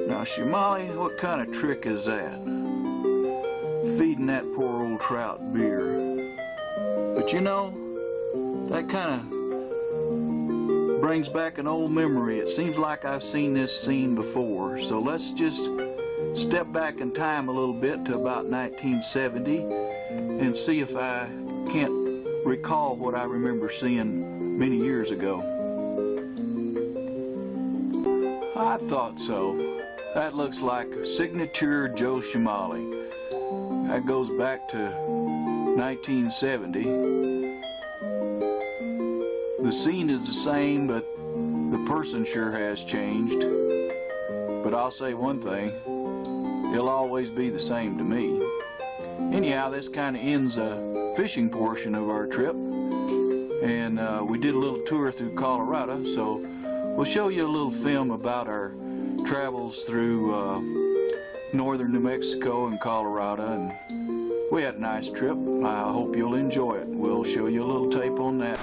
Now, Chemali, what kind of trick is that? Feeding that poor old trout beer. But you know, that kind of brings back an old memory. It seems like I've seen this scene before. So let's just step back in time a little bit to about 1970 and see if I can't recall what I remember seeing many years ago. I thought so. That looks like signature Joe Chemali. That goes back to 1970. The scene is the same, but the person sure has changed. But I'll say one thing, he'll always be the same to me. Anyhow, this kind of ends the fishing portion of our trip. And we did a little tour through Colorado, so we'll show you a little film about our travels through northern New Mexico and Colorado. And we had a nice trip. I hope you'll enjoy it. We'll show you a little tape on that.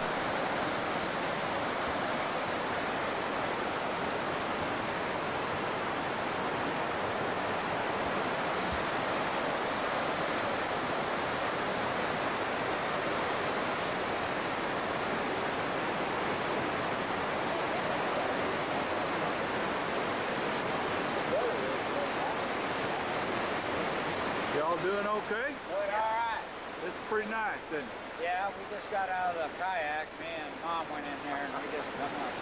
Y'all doing okay? Doing all right. This is pretty nice, isn't it? Yeah, we just got out of the kayak. Me and Mom went in there and we just come up.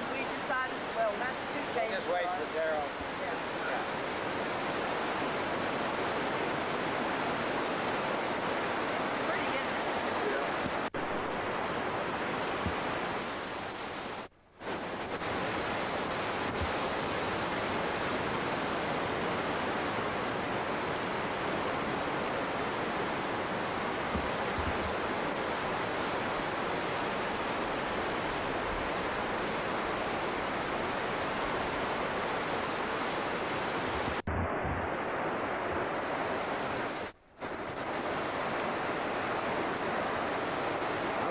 We decided, well, that's two days. Just wait for Darrell. Yeah. Pretty good.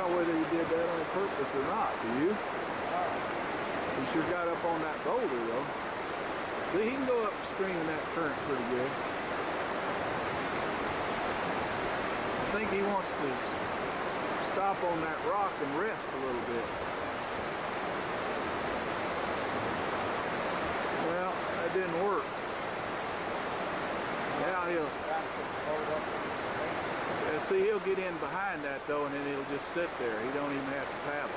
Whether you did that on purpose or not, do you? He sure got up on that boulder, though. See, he can go upstream in that current pretty good. I think he wants to stop on that rock and rest a little bit. Well, that didn't work. Now he'll... see, he'll get in behind that though, and then he'll just sit there. He don't even have to paddle.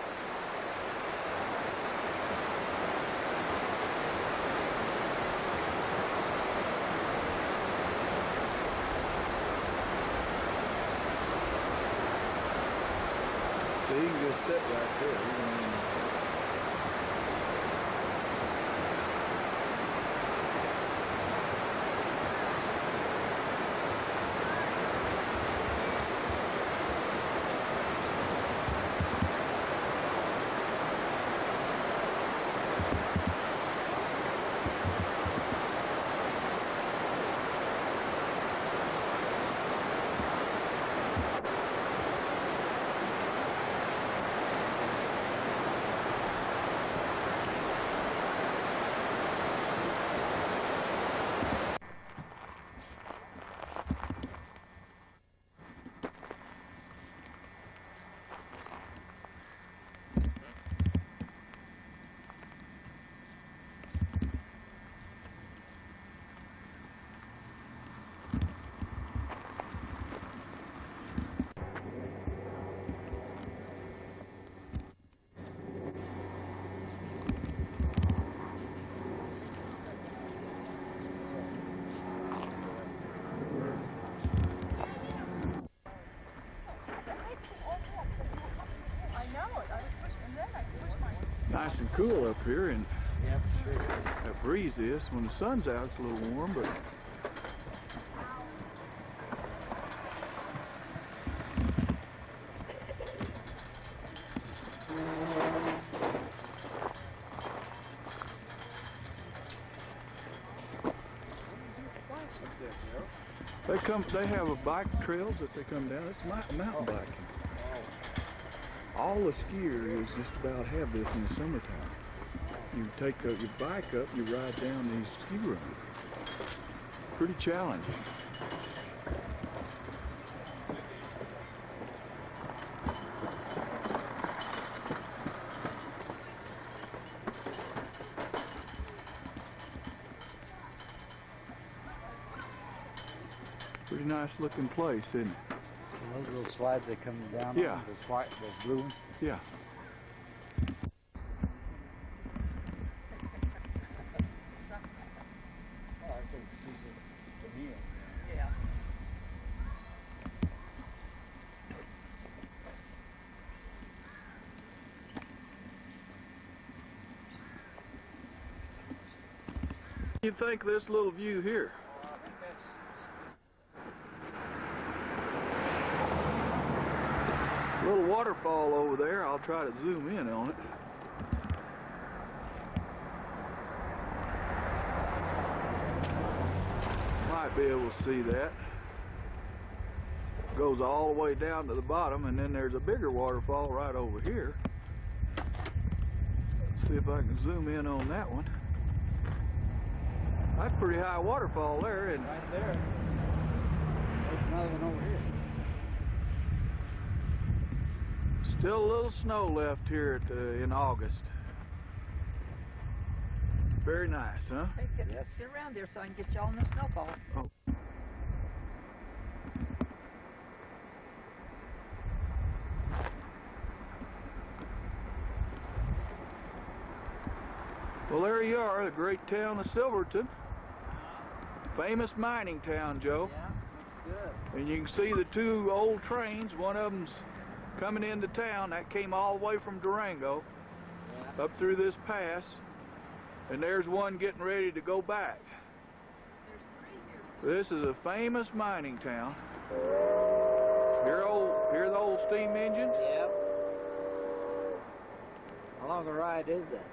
So he can just sit right there. He don't even... nice and cool up here, and Yep, sure. that breeze is. When the sun's out, it's a little warm, but they have a bike trails that they come down. It's mountain biking. All the skiers just about have this in the summertime. You take your bike up, you ride down these ski runs. Pretty challenging. Pretty nice looking place, isn't it? And those little slides they come down Yeah. on, those white, those blue ones. Yeah. Oh, I think she's a meal. Yeah. What do you think of this little view here? Little waterfall over there. I'll try to zoom in on it. Might be able to see that. Goes all the way down to the bottom, and then there's a bigger waterfall right over here. See if I can zoom in on that one. That's a pretty high waterfall there, isn't it? Right there. There's another one over here. Still a little snow left here in August. Very nice, huh? Hey, get Yes. around there so I can get you all in the snowball. Oh. Well, there you are, the great town of Silverton. Famous mining town, Joe. Yeah, that's good. And you can see the two old trains. One of them's coming into town. That came all the way from Durango Yeah. up through this pass. And there's one getting ready to go back. This is a famous mining town. Hear the old steam engines? Yep. How long a ride is that?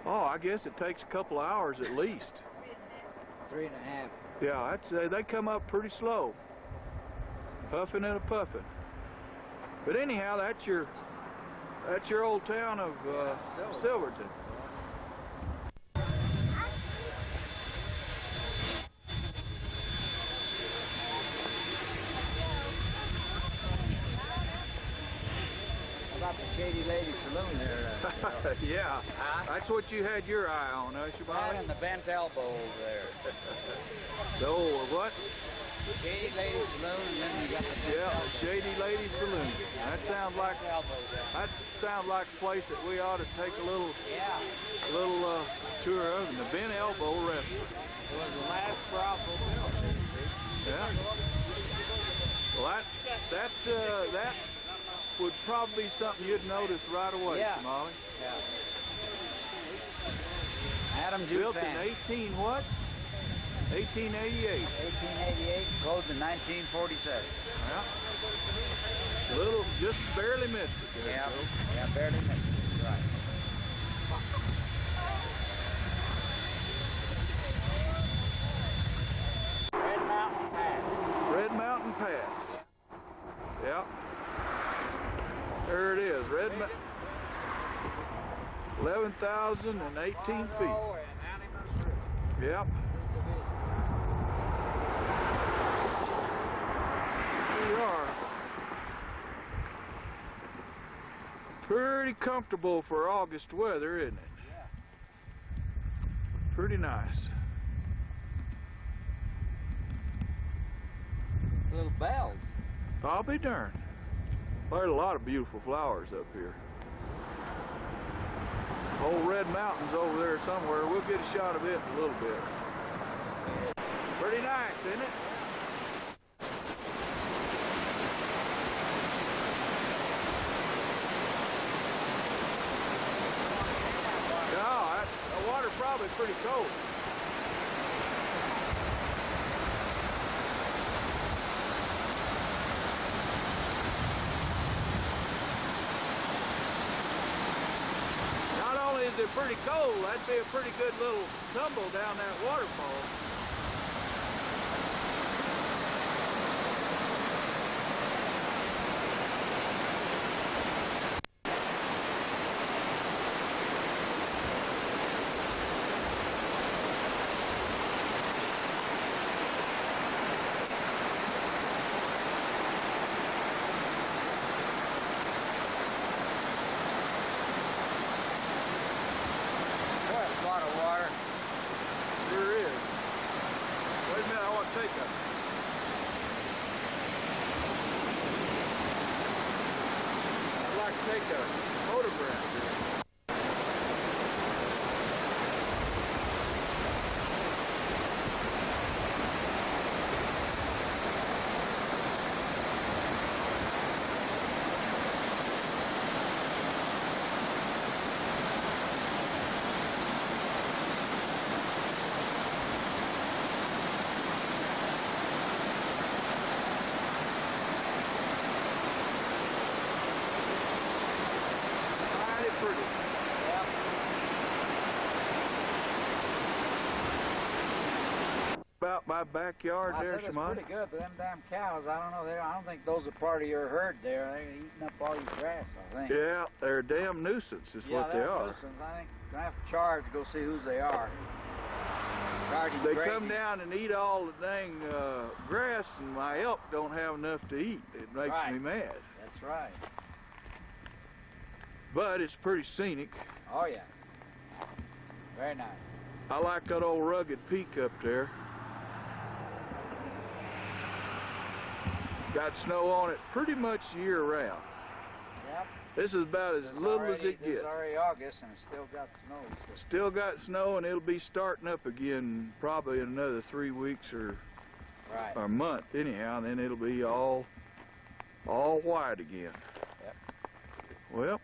Oh, I guess it takes a couple of hours at least. 3.5. Yeah, they come up pretty slow. Puffing and a puffing. But anyhow, that's your old town of Silverton. About the Shady Lady Saloon there. Yeah, Huh? that's what you had your eye on, huh, That Chemali? and the bent elbow over there. The old what? Shady Lady Saloon, and then you got the bent Yeah, elbow. Shady Lady Saloon. That sounds like a place that we ought to take a little tour of. And the Bent Elbow Restaurant. It was the last brothel built. Yeah. Well, that would probably be something you'd notice right away, Yeah. Chemali. Yeah. Adam Built Jupan. in 1888. 1888, closed in 1947. Yeah. Just barely missed it there, Yeah, Joe. yeah, barely missed it. Right. Red Mountain Pass. Red Mountain Pass. Yep. There it is. 11,018 feet. Yep. We are pretty comfortable for August weather, isn't it? Yeah. Pretty nice. Little bells. I'll be darned. There's a lot of beautiful flowers up here. Old Red Mountain's over there somewhere. We'll get a shot of it in a little bit. Pretty nice, isn't it? probably pretty cold. Not only is it pretty cold, that'd be a pretty good little tumble down that waterfall. That's a lot of water. Sure is. Wait a minute, I want to take I'd like to take a photograph here. Pretty. Yep. About my backyard I there, said it's Chemali. pretty good, but them damn cows, I don't know, I don't think those are part of your herd there. They're eating up all your grass, I think. Yeah, they're a damn nuisance is what they they're are. nuisance. I think I have to charge to go see whose they are. Charging They crazy. come down and eat all the dang grass, and my elk don't have enough to eat. It makes Right. me mad. That's right. But it's pretty scenic. Oh, yeah. Very nice. I like that old rugged peak up there. Got snow on it pretty much year round. Yep. This is about as little as it This gets. is already August and it's still got snow. So. Still got snow, and it'll be starting up again probably in another 3 weeks or Right. a month anyhow, and then it'll be all white again. Yep. Well,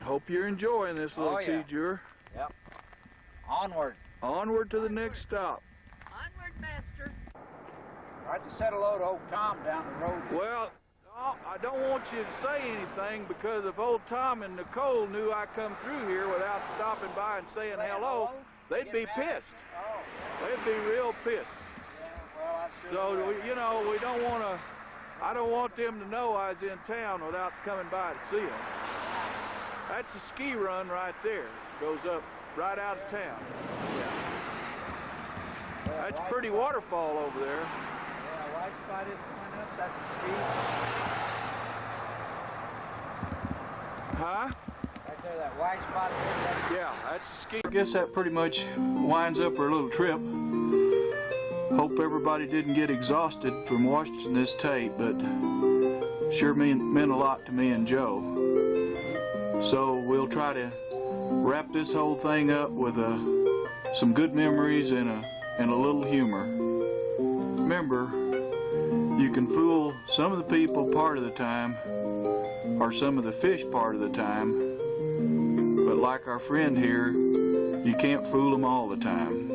hope you're enjoying this little yeah. detour. Yep. Onward. Onward to the next stop. Onward, master. Right to set a load of old Tom down the road. Well, I don't want you to say anything, because if old Tom and Nicole knew I come through here without stopping by and saying hello, they'd be pissed. Oh. They'd be real pissed. Yeah, well, I sure So, will. you know, we don't want to, I don't want them to know I was in town without coming by to see them. That's a ski run right there. Goes up right out of town. Yeah, That's a white pretty spot. waterfall over there. Yeah, white spot is coming up. That's a ski. Huh? Right there, that white spot there. That's Yeah, that's a ski. I guess that pretty much winds up our little trip. Hope everybody didn't get exhausted from watching this tape, but sure meant a lot to me and Joe. So we'll try to wrap this whole thing up with some good memories and a little humor. Remember, you can fool some of the people part of the time, or some of the fish part of the time, but like our friend here, you can't fool them all the time.